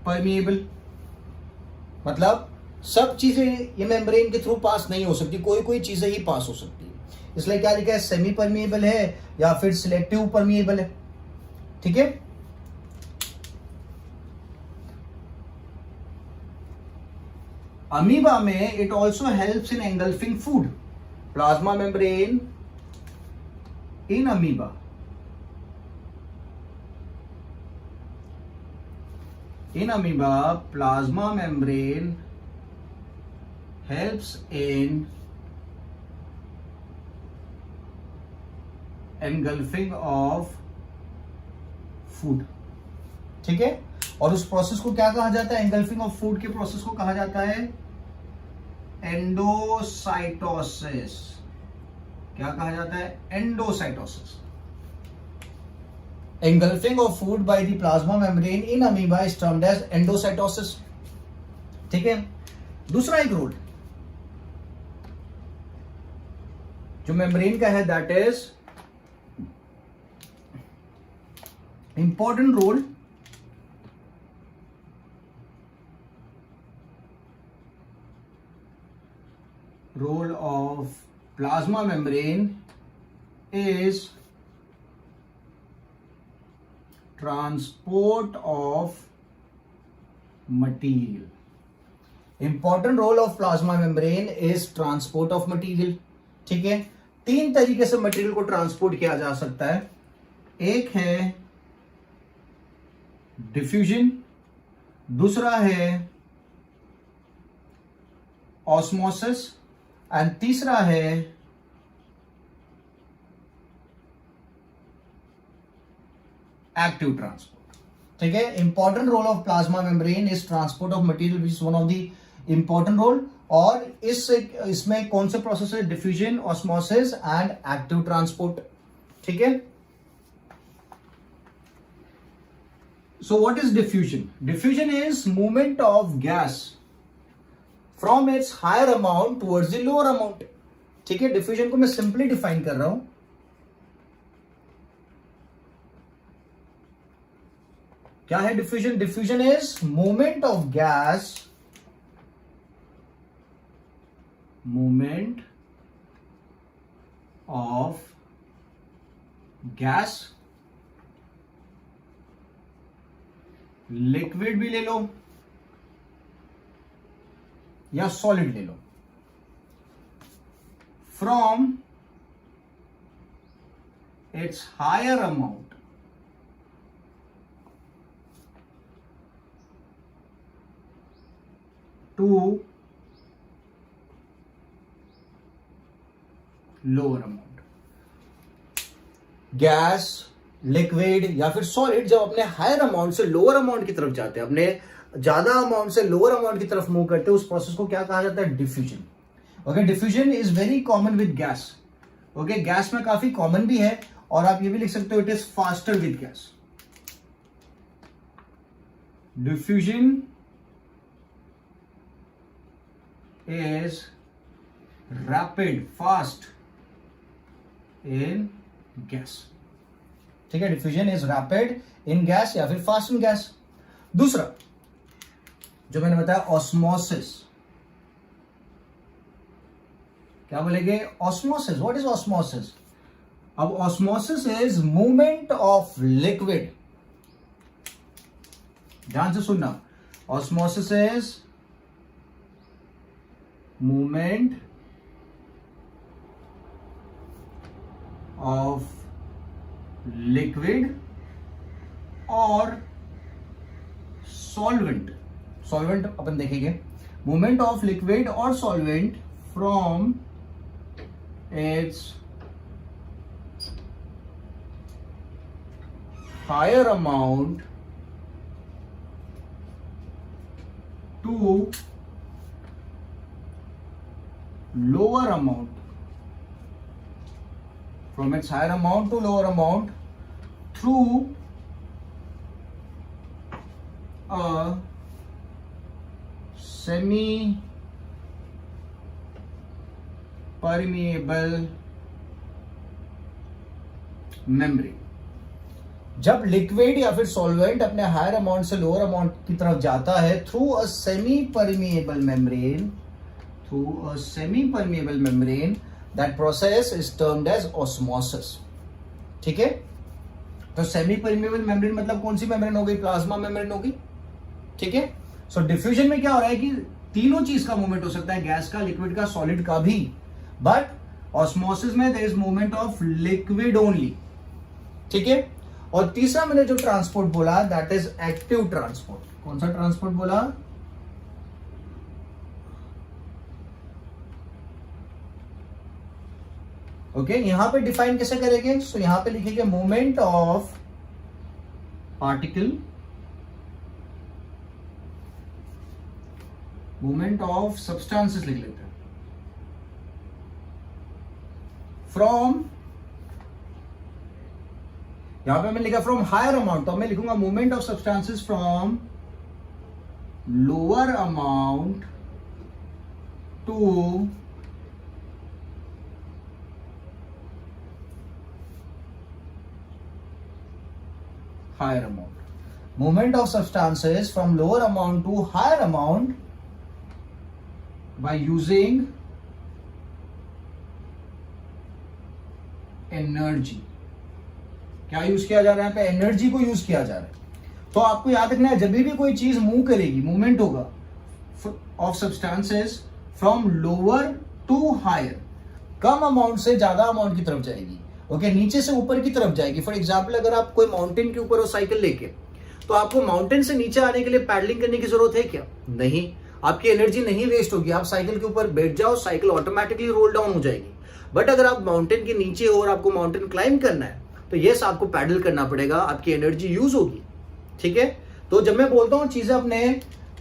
परमिएबल। मतलब सब चीजें ये मेम्ब्रेन के थ्रू पास नहीं हो सकती, कोई कोई चीजें ही पास हो सकती है। इसलिए क्या लिखा है? सेमी परमिएबल है या फिर सिलेक्टिव परमिएबल है, ठीक है। अमीबा में it also helps in engulfing food. Plasma membrane in amoeba plasma membrane helps in engulfing of food, ठीक है। और उस प्रोसेस को क्या कहा जाता है? एंगल्फिंग ऑफ फूड के प्रोसेस को कहा जाता है एंडोसाइटोसिस। क्या कहा जाता है? Endocytosis. engulfing of food by the plasma membrane in amoeba is termed as endocytosis, ठीक है। दूसरा एक रोल जो मेम्ब्रेन का है, that is important role of plasma membrane is transport of material. Important role of plasma membrane is transport of material, ठीक है। तीन तरीके से मटेरियल को ट्रांसपोर्ट किया जा सकता है। एक है डिफ्यूजन, दूसरा है ऑस्मोसिस एंड तीसरा है एक्टिव ट्रांसपोर्ट, ठीक है। Important role of plasma membrane is transport of material, which is one of the important role. और इसमें कौन से प्रोसेस है? Diffusion, osmosis and active transport, ठीक है। So what is diffusion? Diffusion is movement of gas from its higher amount towards the lower amount, ठीक है। Diffusion को मैं सिंपली डिफाइन कर रहा हूं। क्या है diffusion? Diffusion is movement of gas, liquid भी ले लो या सॉलिड ले लो, from its higher amount to lower amount. Gas, liquid या फिर सॉलिड जब अपने हायर अमाउंट से लोअर अमाउंट की तरफ जाते हैं, अपने ज्यादा अमाउंट से लोअर अमाउंट की तरफ मूव करते हैं, उस प्रोसेस को क्या कहा जाता है? Diffusion. Okay, diffusion is very common with gas. Okay, gas में काफी कॉमन भी है, और आप ये भी लिख सकते हो it is faster with gas. Diffusion is rapid, fast in gas. ठीक है, diffusion is rapid in gas या फिर फास्ट इन गैस। दूसरा जो मैंने बताया ऑस्मोसिस, क्या बोलेंगे? ऑस्मोसिस। What is osmosis? अब osmosis is movement of liquid, ध्यान से सुनना, osmosis is movement of liquid और सॉल्वेंट। सॉल्वेंट अपन देखेंगे, मूवमेंट ऑफ लिक्विड और solvent from its higher amount to lower amount, from its higher amount to lower amount through a semi permeable membrane। जब liquid या फिर solvent अपने higher amount से lower amount की तरफ जाता है through a semi permeable membrane, through a semi-permeable membrane, that process is termed as osmosis। ठीक है, तो सेमी परमिएबल मेम्ब्रेन मतलब कौन सी मेम्ब्रेन हो गई? प्लाज्मा मेम्ब्रेन होगी। ठीक है, सो डिफ्यूजन में क्या हो रहा है कि तीनों चीज का मूवमेंट हो सकता है, गैस का, लिक्विड का, सॉलिड का भी, बट ऑस्मोसिस में there is movement of liquid only. ठीक है, और तीसरा मैंने जो ट्रांसपोर्ट बोला दैट इज एक्टिव ट्रांसपोर्ट। कौन सा ट्रांसपोर्ट बोला? ओके, यहां पे डिफाइन कैसे करेंगे? सो यहां पे लिखेंगे movement of particle, movement of substances लिख लेते हैं, फ्रॉम, यहां पे मैंने लिखा फ्रॉम हायर अमाउंट, तो मैं लिखूंगा movement of substances from lower amount to higher amount, movement of substances from lower amount to higher amount by using energy। क्या यूज किया जा रहा है? पे एनर्जी को यूज किया जा रहा है। तो आपको याद रखना है, जब भी कोई चीज मूव करेगी, मूवमेंट होगा of substances from lower to higher, कम अमाउंट से ज्यादा अमाउंट की तरफ जाएगी। ओके, नीचे से ऊपर की तरफ जाएगी। फॉर एग्जाम्पल, अगर आप कोई माउंटेन के ऊपर हो साइकिल लेके, तो आपको माउंटेन से नीचे आने के लिए पैडलिंग करने की जरूरत है क्या? नहीं, आपकी एनर्जी नहीं वेस्ट होगी। आप साइकिल के ऊपर बैठ जाओ, साइकिल ऑटोमेटिकली रोल डाउन हो जाएगी। बट अगर आप माउंटेन के नीचे हो और आपको माउंटेन क्लाइंब करना है, तो यस, आपको पैडल करना पड़ेगा, आपकी एनर्जी यूज होगी। ठीक है, तो जब मैं बोलता हूं चीजें अपने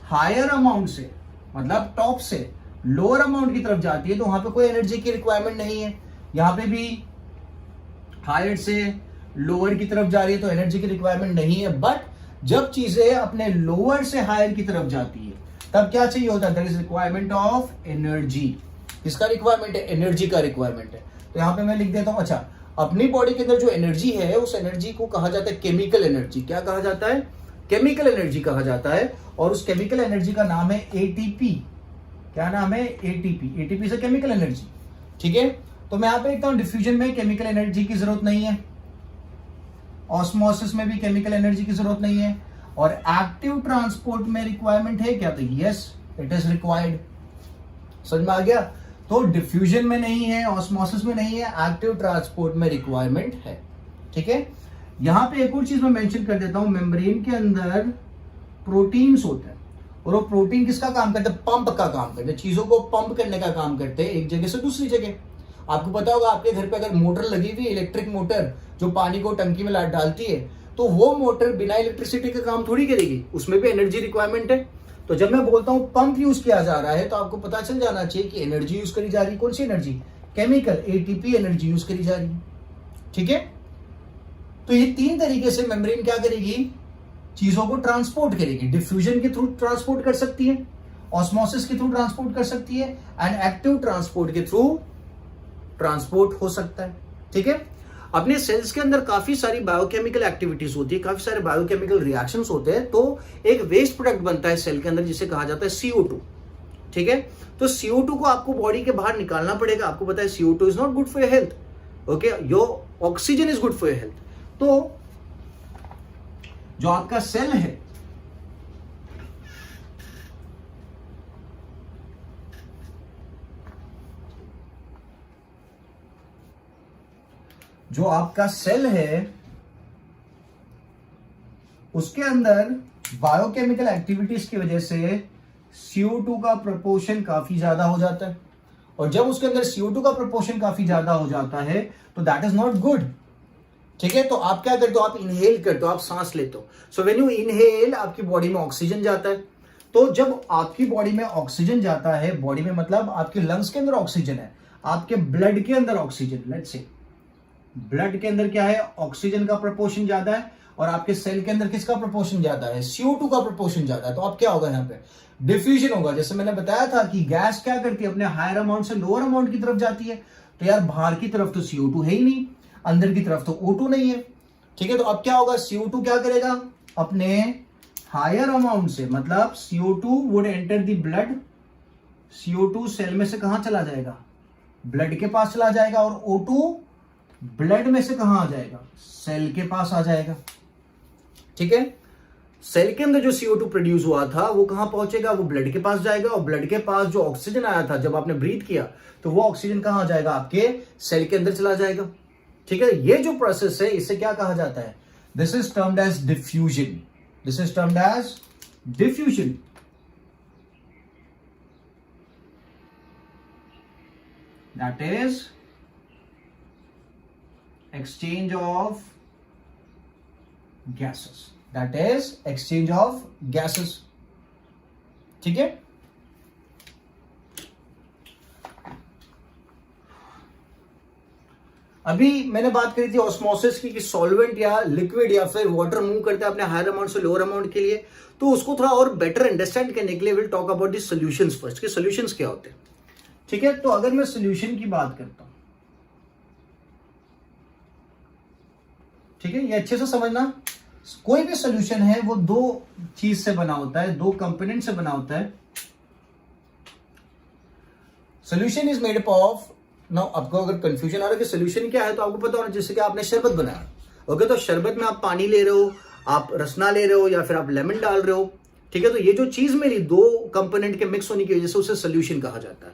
हायर अमाउंट से, मतलब टॉप से लोअर अमाउंट की तरफ जाती है, तो वहां पे कोई एनर्जी की रिक्वायरमेंट नहीं है। यहां पे भी हायर से लोअर की तरफ जा रही है तो एनर्जी की रिक्वायरमेंट नहीं है। बट जब चीजें अपने लोअर से हायर की तरफ जाती है, तब क्या चाहिए होता है? That is requirement of energy. किसका रिक्वायरमेंट है? एनर्जी का रिक्वायरमेंट है। तो यहां पे मैं लिख देता हूं, अच्छा, अपनी बॉडी के अंदर जो एनर्जी है, उस एनर्जी को कहा जाता है केमिकल एनर्जी। क्या कहा जाता है? केमिकल एनर्जी कहा जाता है। और उस केमिकल एनर्जी का नाम है एटीपी। क्या नाम है? एटीपी। एटीपी से केमिकल एनर्जी। ठीक है, तो मैं यहां पे लिखता हूं डिफ्यूजन में केमिकल एनर्जी की जरूरत नहीं है, ऑस्मोसिस में भी केमिकल एनर्जी की जरूरत नहीं है, और एक्टिव ट्रांसपोर्ट में रिक्वायरमेंट है क्या? तो यस, इट इज रिक्वायर्ड। समझ में आ गया? तो डिफ्यूजन में नहीं है, ऑस्मोसिस में नहीं है, एक्टिव ट्रांसपोर्ट में रिक्वायरमेंट है। ठीक है, यहां पे एक और चीज मैं मेंशन कर देता हूं, मेम्ब्रेन के अंदर प्रोटीन्स होते हैं, और वो प्रोटीन किसका काम करते हैं? पंप का काम करते हैं, चीजों को पंप करने का काम करते हैं एक जगह से दूसरी जगह। आपको पता होगा, आपके घर पे अगर मोटर लगी हुई, इलेक्ट्रिक मोटर जो पानी को टंकी में डालती है, तो वो मोटर बिना इलेक्ट्रिसिटी का काम थोड़ी करेगी, उसमें भी एनर्जी रिक्वायरमेंट है। तो जब मैं बोलता हूं पंप यूज किया जा रहा है, तो आपको पता चल जाना चाहिए कि एनर्जी यूज करी जा रही है। कौन सी energy? Chemical ATP energy use करी जा रही है। ठीक है, तो ये 3 तरीके से मेम्ब्रेन क्या करेगी, चीजों को ट्रांसपोर्ट करेगी। डिफ्यूजन के थ्रू ट्रांसपोर्ट कर सकती है, ऑस्मोसिस के थ्रू ट्रांसपोर्ट कर सकती है, एंड एक्टिव ट्रांसपोर्ट के थ्रू ट्रांसपोर्ट हो सकता है। ठीक है, अपने सेल्स के अंदर काफी सारी बायोकेमिकल एक्टिविटीज होती है, काफी सारे बायोकेमिकल रिएक्शंस होते हैं, तो एक वेस्ट प्रोडक्ट बनता है सेल के अंदर जिसे कहा जाता है CO2। ठीक है, तो CO2 को आपको बॉडी के बाहर निकालना पड़ेगा। आपको पता है CO2 is not good for your health, okay, your oxygen is good for your health. तो जो आपका सेल है, जो आपका सेल है उसके अंदर बायोकेमिकल एक्टिविटीज की वजह से CO2 का प्रोपोर्शन काफी ज्यादा हो जाता है, और जब उसके अंदर CO2 का प्रोपोर्शन काफी ज्यादा हो जाता है तो दैट इज नॉट गुड। ठीक है, तो आप क्या करते हो, आप इनहेल करते हो, आप सांस लेते हो। सो व्हेन यू इनहेल आपकी बॉडी में ऑक्सीजन जाता है। तो जब आपकी बॉडी में ऑक्सीजन जाता है, बॉडी में मतलब आपके लंग्स के अंदर ऑक्सीजन है, आपके ब्लड के अंदर ऑक्सीजन, लेट्स से ब्लड के अंदर क्या है, ऑक्सीजन का प्रोपोर्शन ज्यादा है, और आपके सेल के अंदर किसका प्रोपोर्शन ज्यादा है, CO2 का प्रोपोर्शन ज्यादा है। तो अब क्या होगा, यहाँ पे डिफ्यूजन होगा। जैसे मैंने बताया था कि गैस क्या करती है, अपने हायर अमाउंट से लोअर अमाउंट की तरफ जाती है। तो यार बाहर की तरफ तो CO2 है ही नहीं, अंदर की तरफ तो O2 नहीं है। ठीक है, तो अब क्या होगा, CO2 क्या करेगा, अपने हायर अमाउंट से, मतलब CO2 would enter the blood. CO2 cell में से कहां चला जाएगा, ब्लड के पास चला जाएगा, और O2 ब्लड में से कहां आ जाएगा, सेल के पास आ जाएगा। ठीक है, सेल के अंदर जो CO2 प्रोड्यूस हुआ था वो कहां पहुंचेगा, वो ब्लड के पास जाएगा, और ब्लड के पास जो ऑक्सीजन आया था जब आपने ब्रीथ किया तो वो ऑक्सीजन कहां जाएगा, आपके सेल के अंदर चला जाएगा। ठीक है, ये जो प्रोसेस है इसे क्या कहा जाता है, this is termed as diffusion. This is termed as diffusion. That is exchange of gases, that is exchange of gases। ठीक है, अभी मैंने बात करी थी ऑस्मोसिस की, कि सॉल्वेंट या लिक्विड या फिर वाटर मूव करता है अपने हायर अमाउंट से लोअर अमाउंट के लिए। तो उसको थोड़ा और बेटर अंडरस्टैंड करने के लिए will talk about the solutions first, कि सॉल्यूशंस क्या होते हैं। ठीक है, तो अगर मैं सॉल्यूशन की बात करता हूं, ठीक है, ये अच्छे से समझना, कोई भी सॉल्यूशन है वो 2 चीज से बना होता है, 2 कंपोनेंट से बना होता है। Solution is made up of, now आपको अगर कंफ्यूजन आ रहा है कि सॉल्यूशन क्या है, तो आपको पता होना, जैसे कि आपने शरबत बनाया, ओके, तो शरबत में आप पानी ले रहे हो, आप रसना ले रहे हो, या फिर आप लेमन डाल रहे हो। ठीक है, तो ये जो चीज मेरी 2 कंपोनेंट के मिक्स होने की वजह से उसे सॉल्यूशन कहा जाता है।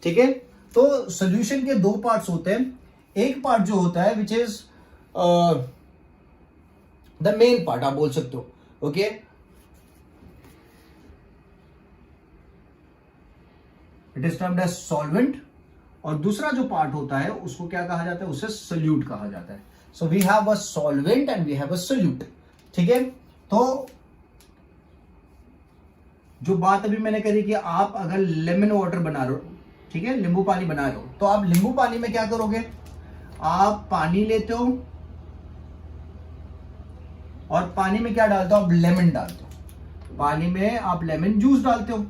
ठीक है, तो सॉल्यूशन के 2 पार्ट्स होते हैं। एक पार्ट जो होता है which is the main part, आप बोल सकते हो, okay, it is termed as solvent. और दूसरा जो पार्ट होता है उसको क्या कहा जाता है, उसे सोल्यूट कहा जाता है। So we have a solvent and we have a solute. ठीक है, तो जो बात अभी मैंने करी कि आप अगर लेमन वाटर बना रहे हो, ठीक है, नींबू पानी बना रहे हो, तो आप नींबू पानी में क्या करोगे, आप पानी लेते हो और पानी में क्या डालते हो, आप लेमन डालते हो, पानी में आप लेमन जूस डालते हो।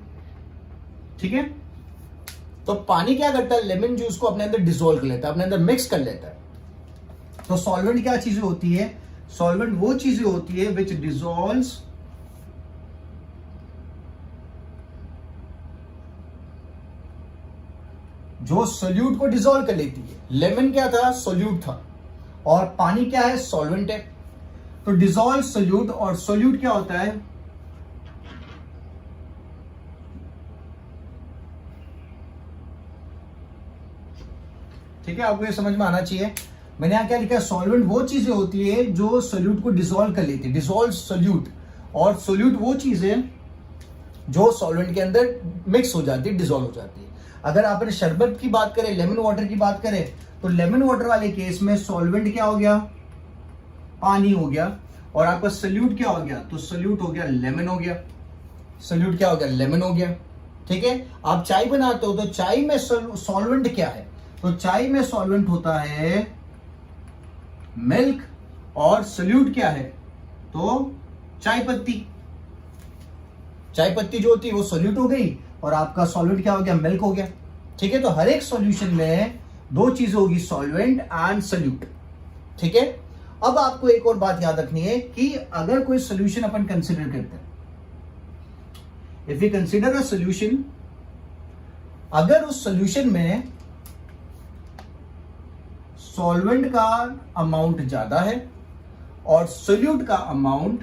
ठीक है, तो पानी क्या करता है, लेमन जूस को अपने अंदर डिसॉल्व कर लेता है, अपने अंदर मिक्स कर लेता है। तो सॉल्वेंट क्या चीजें होती है, सॉल्वेंट वो चीजें होती है विच डिसॉल्व्स जो सोल्यूट को डिसॉल्व कर लेती है। लेमन क्या था, सोल्यूट था, और पानी क्या है, सॉल्वेंट है। तो डिसॉल्व सोल्यूट, और सोल्यूट क्या होता है, ठीक है, आपको ये समझ में आना चाहिए। मैंने यहां क्या लिखा है, सॉल्वेंट वो चीजें होती है जो सोल्यूट को डिसॉल्व कर लेती है, डिसॉल्व सोल्यूट, और सोल्यूट वो चीजें जो सॉल्वेंट के अंदर मिक्स हो जाती है, डिसॉल्व हो जाती है। अगर आप शरबत की बात करें, लेमन वाटर की बात करें, तो लेमन वाटर वाले केस में सॉल्वेंट क्या हो गया, पानी हो गया, और आपका सोल्यूट क्या हो गया, तो सोल्यूट हो गया लेमन हो गया, सोल्यूट क्या हो गया, लेमन हो गया। ठीक है, आप चाय बनाते हो तो चाय में सॉल्वेंट क्या है, तो चाय में सॉल्वेंट होता है मिल्क और सोल्यूट क्या है, तो चाय पत्ती। चाय पत्ती जो होती है वो सोल्यूट हो गई और आपका सॉल्वेंट क्या हो गया, मिल्क हो गया। ठीक है, तो हर एक सॉल्यूशन में दो चीजें होगी, सॉल्वेंट एंड सोल्यूट। ठीक है, अब आपको एक और बात याद रखनी है कि अगर कोई सॉल्यूशन अपन कंसीडर करते हैं, if you consider a solution, अगर उस सॉल्यूशन में सॉल्वेंट का अमाउंट ज्यादा है और सोल्यूट का अमाउंट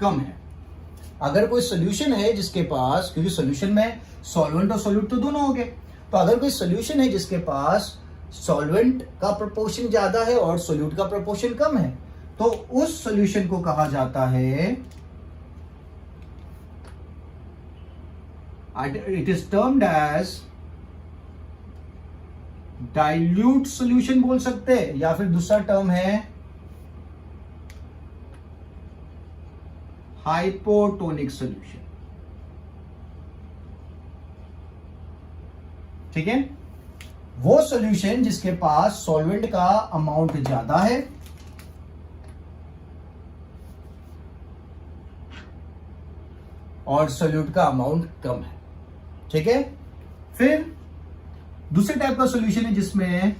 कम है, अगर कोई सॉल्यूशन है जिसके पास, क्योंकि सॉल्यूशन में सॉल्वेंट और सोल्यूट तो दोनों हो गए, तो अगर कोई सॉल्यूशन है जिसके पास सॉल्वेंट का प्रोपोर्शन ज्यादा है और सोल्यूट का प्रोपोर्शन कम है, तो उस सॉल्यूशन को कहा जाता है, it is termed as dilute solution बोल सकते हैं, या फिर दूसरा टर्म है हाइपोटोनिक सॉल्यूशन। ठीक है, वो सॉल्यूशन जिसके पास सॉल्वेंट का अमाउंट ज्यादा है और सोल्यूट का अमाउंट कम है। ठीक है, फिर दूसरे टाइप का सॉल्यूशन है जिसमें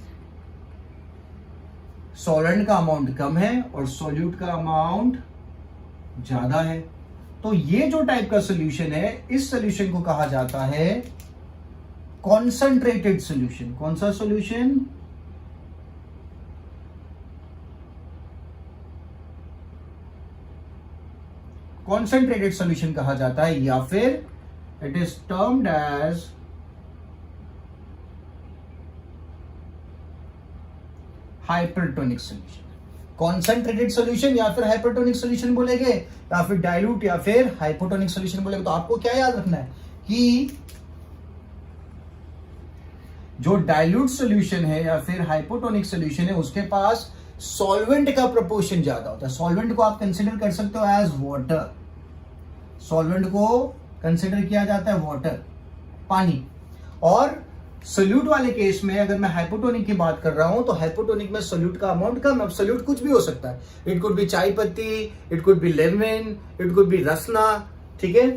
सॉल्वेंट का अमाउंट कम है और सोल्यूट का अमाउंट ज्यादा है। तो ये जो टाइप का सॉल्यूशन है, इस सॉल्यूशन को कहा जाता है कॉन्सेंट्रेटेड सॉल्यूशन। कौन सा सॉल्यूशन, कॉन्सेंट्रेटेड सॉल्यूशन कहा जाता है, या फिर it is termed as hypertonic solution. Concentrated solution या फिर हाइपरटोनिक सॉल्यूशन बोलेंगे, या फिर डाइल्यूट या फिर हाइपोटोनिक सॉल्यूशन बोलेंगे। तो आपको क्या याद रखना है कि जो डाइल्यूट सॉल्यूशन है या फिर हाइपोटोनिक सॉल्यूशन है, उसके पास सॉल्वेंट का प्रोपोर्शन ज्यादा होता है। सॉल्वेंट को आप कंसीडर कर सकते हो एज वाटर, सॉल्वेंट को कंसीडर किया जाता है वाटर, पानी। और सोल्यूट वाले केस में अगर मैं हाइपोटोनिक की बात कर रहा हूं, तो हाइपोटोनिक में सोल्यूट का अमाउंट कम है। सोल्यूट कुछ भी हो सकता है, it could be chai patti, it could be lemon, it could be Rasna. ठीक है,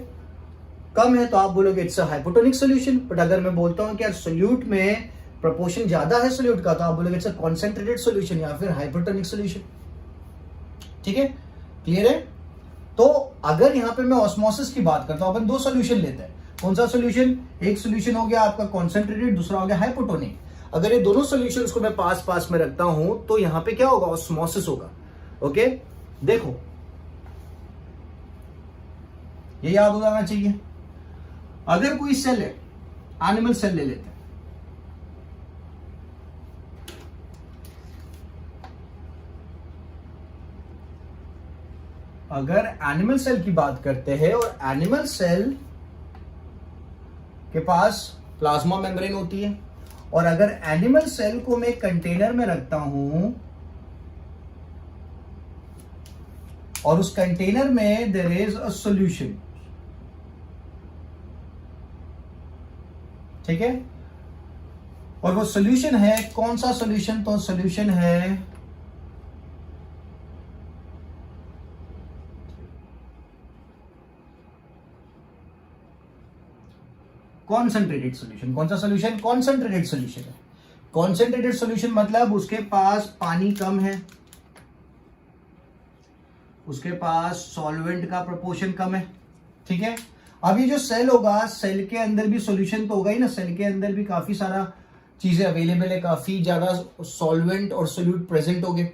कम है तो आप बोलोगे it's a hypotonic solution. But अगर मैं बोलता हूं कि यार सोल्यूट में प्रोपोर्शन ज्यादा है सोल्यूट का, तो आप बोलोगे इट्स अ कॉन्सेंट्रेटेड सॉल्यूशन या फिर हाइपोटोनिक सॉल्यूशन। ठीक है, क्लियर है। तो अगर यहां पे मैं ऑस्मोसिस की बात करता हूं, अपन दो सॉल्यूशन लेते हैं। कौन सा सॉल्यूशन, एक सॉल्यूशन हो गया आपका कॉन्सेंट्रेटेड, दूसरा हो गया हाइपोटोनिक। अगर ये दोनों सॉल्यूशंस को मैं पास पास में रखता हूं, तो यहां पे क्या होगा, ऑस्मोसिस होगा। ओके, देखो ये याद हो जाना चाहिए। अगर कोई सेल है, एनिमल सेल ले लेते हैं, अगर एनिमल सेल की बात करते हैं और एनिमल सेल के पास प्लाज्मा मेम्ब्रेन होती है, और अगर एनिमल सेल को मैं कंटेनर में रखता हूं और उस कंटेनर में देयर इज अ सॉल्यूशन, ठीक है, और वो सॉल्यूशन है कौन सा सॉल्यूशन, तो सॉल्यूशन है कॉन्सेंट्रेटेड सॉल्यूशन। कौन सा सॉल्यूशन, कॉन्सेंट्रेटेड सॉल्यूशन है। कॉन्सेंट्रेटेड सॉल्यूशन मतलब उसके पास पानी कम है, उसके पास सॉल्वेंट का प्रोपोर्शन कम है। ठीक है, अब ये जो सेल होगा, सेल के अंदर भी सॉल्यूशन तो होगा ही ना, सेल के अंदर भी काफी सारा चीजें अवेलेबल है, काफी ज्यादा सॉल्वेंट और सोल्यूट प्रेजेंट हो गए।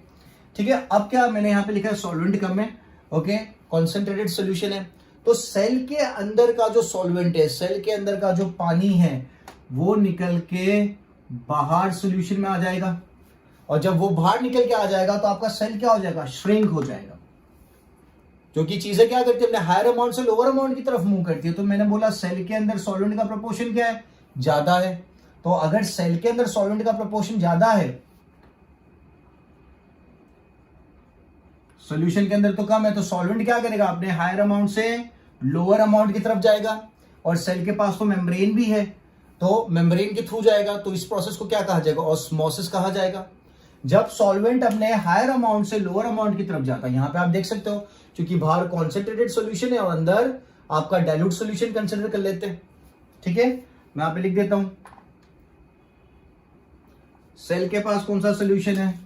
ठीक है, अब क्या मैंने यहां पे लिखा है, सॉल्वेंट कम है, ओके, कॉन्सेंट्रेटेड सॉल्यूशन है। तो सेल के अंदर का जो सॉल्वेंट है, सेल के अंदर का जो पानी है, वो निकल के बाहर सॉल्यूशन में आ जाएगा, और जब वो बाहर निकल के आ जाएगा तो आपका सेल क्या हो जाएगा, श्रिंक हो जाएगा। क्योंकि चीजें क्या करती है, अपने हायर अमाउंट से लोअर अमाउंट की तरफ मूव करती है। तो मैंने बोला सेल के अंदर सॉल्वेंट का प्रोपोर्शन क्या है, ज्यादा है। तो अगर सेल के अंदर सॉल्वेंट का प्रोपोर्शन ज्यादा है, सॉल्यूशन के अंदर तो कम है, तो सॉल्वेंट क्या करेगा, अपने हायर अमाउंट से लोअर अमाउंट की तरफ जाएगा। और सेल के पास तो मेम्ब्रेन भी है, तो मेम्ब्रेन के थ्रू जाएगा, तो इस प्रोसेस को क्या कहा जाएगा? ऑस्मोसिस कहा जाएगा। जब सॉल्वेंट अपने हायर अमाउंट से लोअर अमाउंट की तरफ जाता है, यहां पे आप देख सकते हो क्योंकि बाहर कॉन्सेंट्रेटेड सॉल्यूशन है और अंदर आपका डाइल्यूट सॉल्यूशन कंसिडर कर लेते हैं, ठीक है। मैं यहां पे लिख देता हूं, सेल के पास कौन सा सॉल्यूशन है?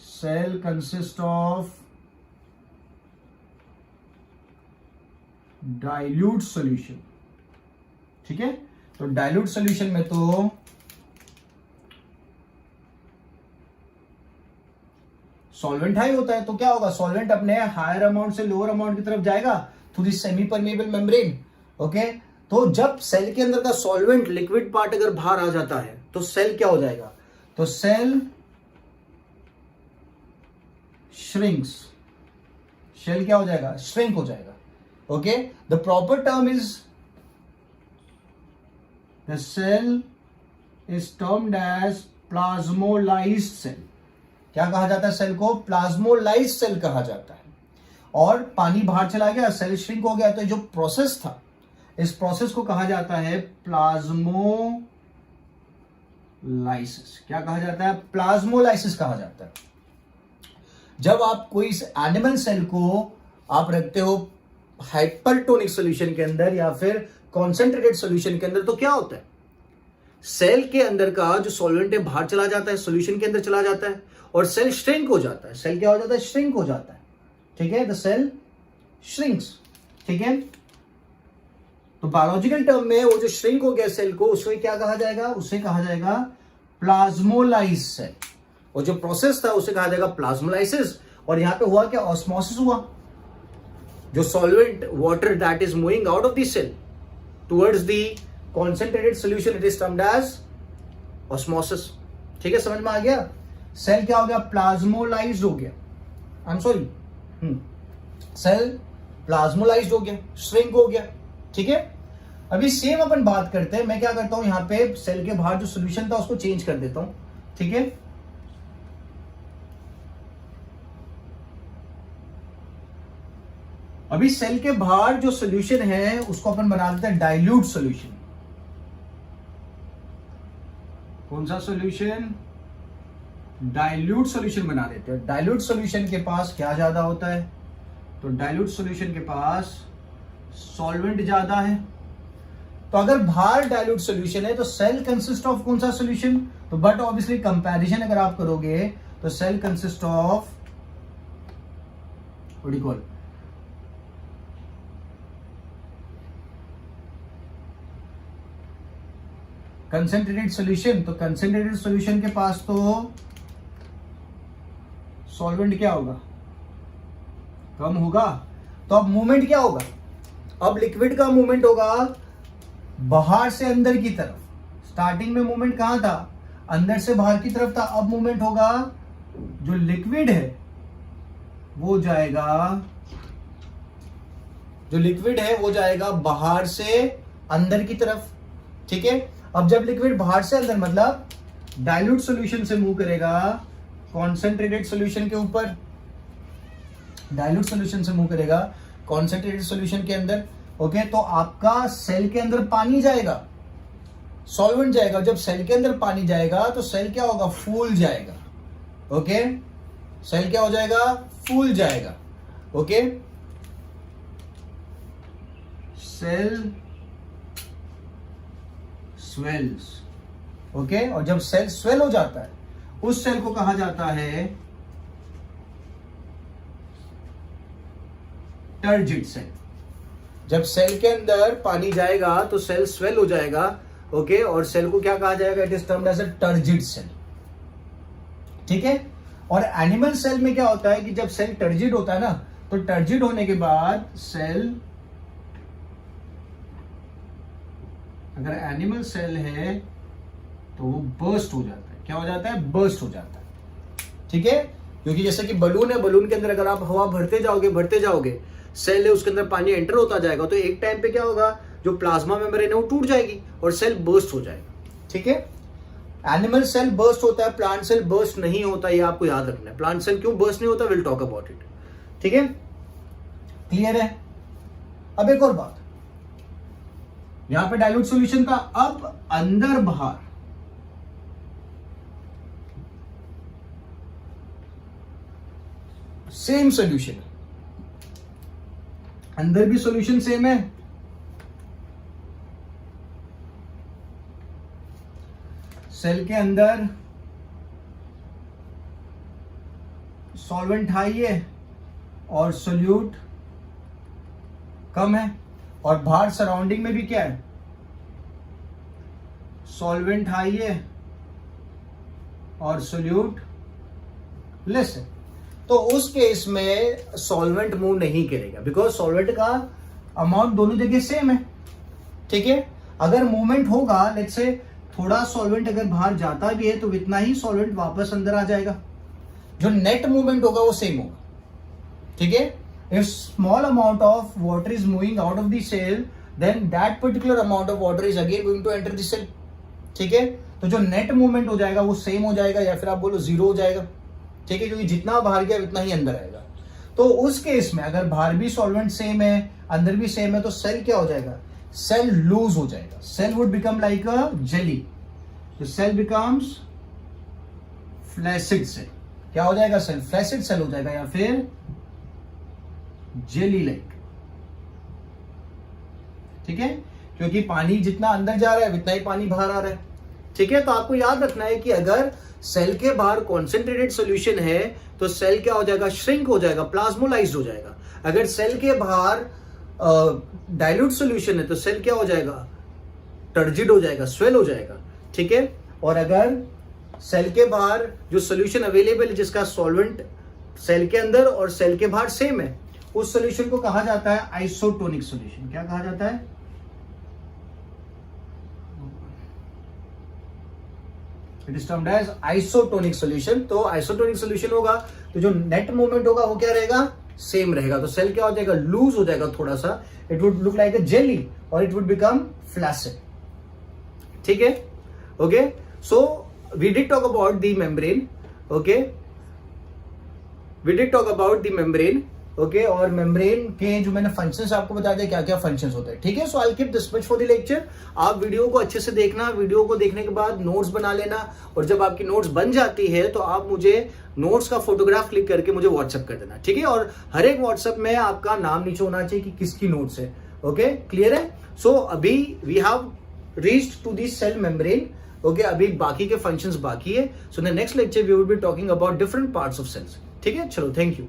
Cell consist of dilute solution, ठीक है। तो डाइल्यूट सॉल्यूशन में तो सॉल्वेंट हाई होता है, तो क्या होगा? सॉल्वेंट अपने हायर अमाउंट से लोअर अमाउंट की तरफ जाएगा through the semi permeable membrane, okay. तो जब सेल के अंदर का सॉल्वेंट लिक्विड पार्ट अगर बाहर आ जाता है तो सेल क्या हो जाएगा? तो सेल श्रिंक्स, सेल क्या हो जाएगा? श्रिंक हो जाएगा, okay. The proper term is the cell is termed as plasmolysed cell. क्या कहा जाता है सेल को? प्लाज्मोलाइज्ड सेल कहा जाता है। और पानी बाहर चला गया, सेल श्रिंक हो गया, तो जो प्रोसेस था, इस प्रोसेस को कहा जाता है प्लाज्मोलाइसिस। क्या कहा जाता है? प्लाज्मोलाइसिस कहा जाता है। जब आप कोई एनिमल सेल को आप रखते हो हाइपरटोनिक सॉल्यूशन के अंदर या फिर कॉन्सेंट्रेटेड सॉल्यूशन के अंदर, तो क्या होता है? सेल के अंदर का जो सॉल्वेंट है बाहर चला जाता है, सॉल्यूशन के अंदर चला जाता है और सेल श्रिंक हो जाता है। सेल क्या हो जाता है? श्रिंक हो जाता है, ठीक है। द सेल श्रिंक्स, ठीक है। तो बायोलॉजिकल टर्म में वो जो श्रिंक हो गया सेल को, उसको क्या कहा जाएगा? उसे कहा जाएगा प्लाज्मोलाइज सेल। और जो प्रोसेस था उसे कहा जाएगा प्लाज्मोलाइसिस। और यहां पे हुआ क्या? ऑस्मोसिस हुआ। जो solvent water that is moving out of the cell towards the concentrated solution, it is termed as osmosis, ठीक है। समझ में आ गया? सेल क्या हो गया? प्लाज्मोलाइज्ड हो गया। I am sorry, cell plasmolysed हो गया, श्रिंक हो गया, ठीक है। अभी सेम अपन बात करते हैं। मैं क्या करता हूं, यहां पे सेल के बाहर जो सॉल्यूशन था उसको चेंज कर देता हूं, ठीक है। अभी सेल के बाहर जो सॉल्यूशन है उसको अपन बना देते हैं डाइल्यूट सॉल्यूशन। कौन सा सॉल्यूशन? डाइल्यूट सॉल्यूशन बना देते हैं। डाइल्यूट सॉल्यूशन के पास क्या ज्यादा होता है? तो डाइल्यूट सॉल्यूशन के पास सॉल्वेंट ज्यादा है। तो अगर बाहर डाइल्यूट सॉल्यूशन है तो सेल कंसिस्ट ऑफ कौन सा सॉल्यूशन? तो बट ऑब्वियसली कंपैरिजन अगर आप करोगे तो cell consist of what do you call concentrated solution. तो कंसेंट्रेटेड सॉल्यूशन के पास तो सॉल्वेंट क्या होगा? कम होगा। तो अब मूवमेंट क्या होगा? अब लिक्विड का मूवमेंट होगा बाहर से अंदर की तरफ। स्टार्टिंग में मूवमेंट कहां था? अंदर से बाहर की तरफ था। अब मूवमेंट होगा, जो लिक्विड है वो जाएगा, जो लिक्विड है वो जाएगा बाहर से अंदर की तरफ, ठीक है। अब जब लिक्विड बाहर से अंदर मतलब डाइल्यूट सॉल्यूशन से मूव करेगा कॉन्सेंट्रेटेड सॉल्यूशन के ऊपर, डाइल्यूट सॉल्यूशन से मूव करेगा कॉन्सेंट्रेटेड सॉल्यूशन के अंदर, ओके। तो आपका सेल के अंदर पानी जाएगा, सॉल्वेंट जाएगा। जब सेल के अंदर पानी जाएगा तो सेल क्या होगा? फूल जाएगा, ओके। सेल क्या हो जाएगा? फूल जाएगा, ओके। Cell swells, okay. और जब सेल स्वेल हो जाता है उस सेल को कहा जाता है टर्जिड सेल। जब सेल के अंदर पानी जाएगा तो सेल स्वेल हो जाएगा, ओके। और सेल को क्या कहा जाएगा? It is termed as a turgid cell, ठीक है। और एनिमल सेल में क्या होता है कि जब सेल टर्जिड होता है ना, तो टर्जिड होने के बाद सेल, अगर एनिमल सेल है तो वो बर्स्ट हो जाता है। क्या हो जाता है? बर्स्ट हो जाता है, ठीक है। क्योंकि जैसे कि बलून है, बलून के अंदर अगर आप हवा भरते जाओगे, सेल है उसके अंदर पानी एंटर होता जाएगा, तो एक टाइम पे क्या होगा? जो प्लाज्मा मेम्ब्रेन है वो टूट जाएगी और सेल बर्स्ट हो जाएगा, ठीक है। एनिमल सेल बर्स्ट होता है, प्लांट सेल बर्स्ट नहीं होता, ये आपको याद रखना है। प्लांट सेल क्यों बर्स्ट नहीं होता? विल टॉक अबाउट इट, ठीक है। क्लियर है? अब एक और बात, यहां पे डाइल्यूट सॉल्यूशन था, अब अंदर बाहर सेम सॉल्यूशन है, अंदर भी सॉल्यूशन सेम है, सेल के अंदर सॉल्वेंट हाई है और सोल्यूट कम है, और बाहर सराउंडिंग में भी क्या है, सॉल्वेंट हाई है और सोल्यूट लेस है। तो उस केस में सॉल्वेंट मूव नहीं करेगा, बिकॉज सॉल्वेंट का अमाउंट दोनों जगह सेम है, ठीक है। अगर मूवमेंट होगा, लेट्स से थोड़ा सॉल्वेंट अगर बाहर जाता भी है तो इतना ही सॉल्वेंट वापस अंदर आ जाएगा, जो नेट मूवमेंट होगा वो सेम होगा, ठीक है। If small amount of water is moving out of the cell, then that particular amount of water is again going to enter the cell, ठीक है। तो जो नेट मूवमेंट हो जाएगा वो सेम हो जाएगा, या फिर आप बोलो जीरो हो जाएगा, ठीक है, क्योंकि जितना बाहर गया उतना ही अंदर आएगा। तो उस केस में अगर बाहर भी सॉल्वेंट सेम है, अंदर भी सेम है, तो सेल क्या हो जाएगा, सेल लूज हो जाएगा, cell would become like a jelly, तो सेल बिकम्स फ्लैसिड सेल। क्या हो जाएगा, सेल फ्लैसिड सेल हो जाएगा, या फिर जेली लाइक, ठीक है, क्योंकि पानी जितना अंदर जा रहा है उतना ही पानी बाहर आ रहा है, ठीक है। तो आपको याद रखना है कि अगर सेल के बाहर कॉन्सेंट्रेटेड सॉल्यूशन है तो सेल क्या हो जाएगा, श्रिंक हो जाएगा, प्लाज्मोलाइज्ड हो जाएगा। अगर सेल के बाहर डाइल्यूट सॉल्यूशन है तो सेल क्या हो जाएगा, टर्जिड हो जाएगा, स्वेल हो जाएगा, ठीक है। और अगर सेल के बाहर जो सॉल्यूशन अवेलेबल है जिसका सॉल्वेंट सेल के अंदर और सेल के बाहर सेम है, उस सॉल्यूशन को कहा जाता है आइसोटोनिक सॉल्यूशन। क्या कहा जाता है, it is termed as isotonic solution. तो आइसोटोनिक सॉल्यूशन होगा तो जो नेट मूवमेंट होगा वो क्या रहेगा, सेम रहेगा। तो सेल क्या हो जाएगा, लूज हो जाएगा थोड़ा सा, it would look like a jelly और इट वुड बिकम फ्लैसिड, ठीक है। Okay, so we did talk about the membrane, okay, we did talk about the membrane, okay. और मेम्ब्रेन के जो मैंने फंक्शंस आपको बता दिया क्या क्या फंक्शंस होते हैं, ठीक है। So I will keep this much for the lecture. आप वीडियो को अच्छे से देखना, वीडियो को देखने के बाद नोट्स बना लेना, और जब आपकी नोट्स बन जाती है तो आप मुझे नोट्स का फोटोग्राफ क्लिक करके मुझे व्हाट्सएप कर देना, ठीक है। और हर एक व्हाट्सएप में आपका नाम नीचे होना चाहिए कि किसकी नोट्स है, ओके, क्लियर है। सो अभी we have reached to the cell membrane, okay, अभी बाकी के फंक्शंस बाकी है। So in the next lecture we will be talking about different parts of cells, ठीक है। चलो, थैंक यू।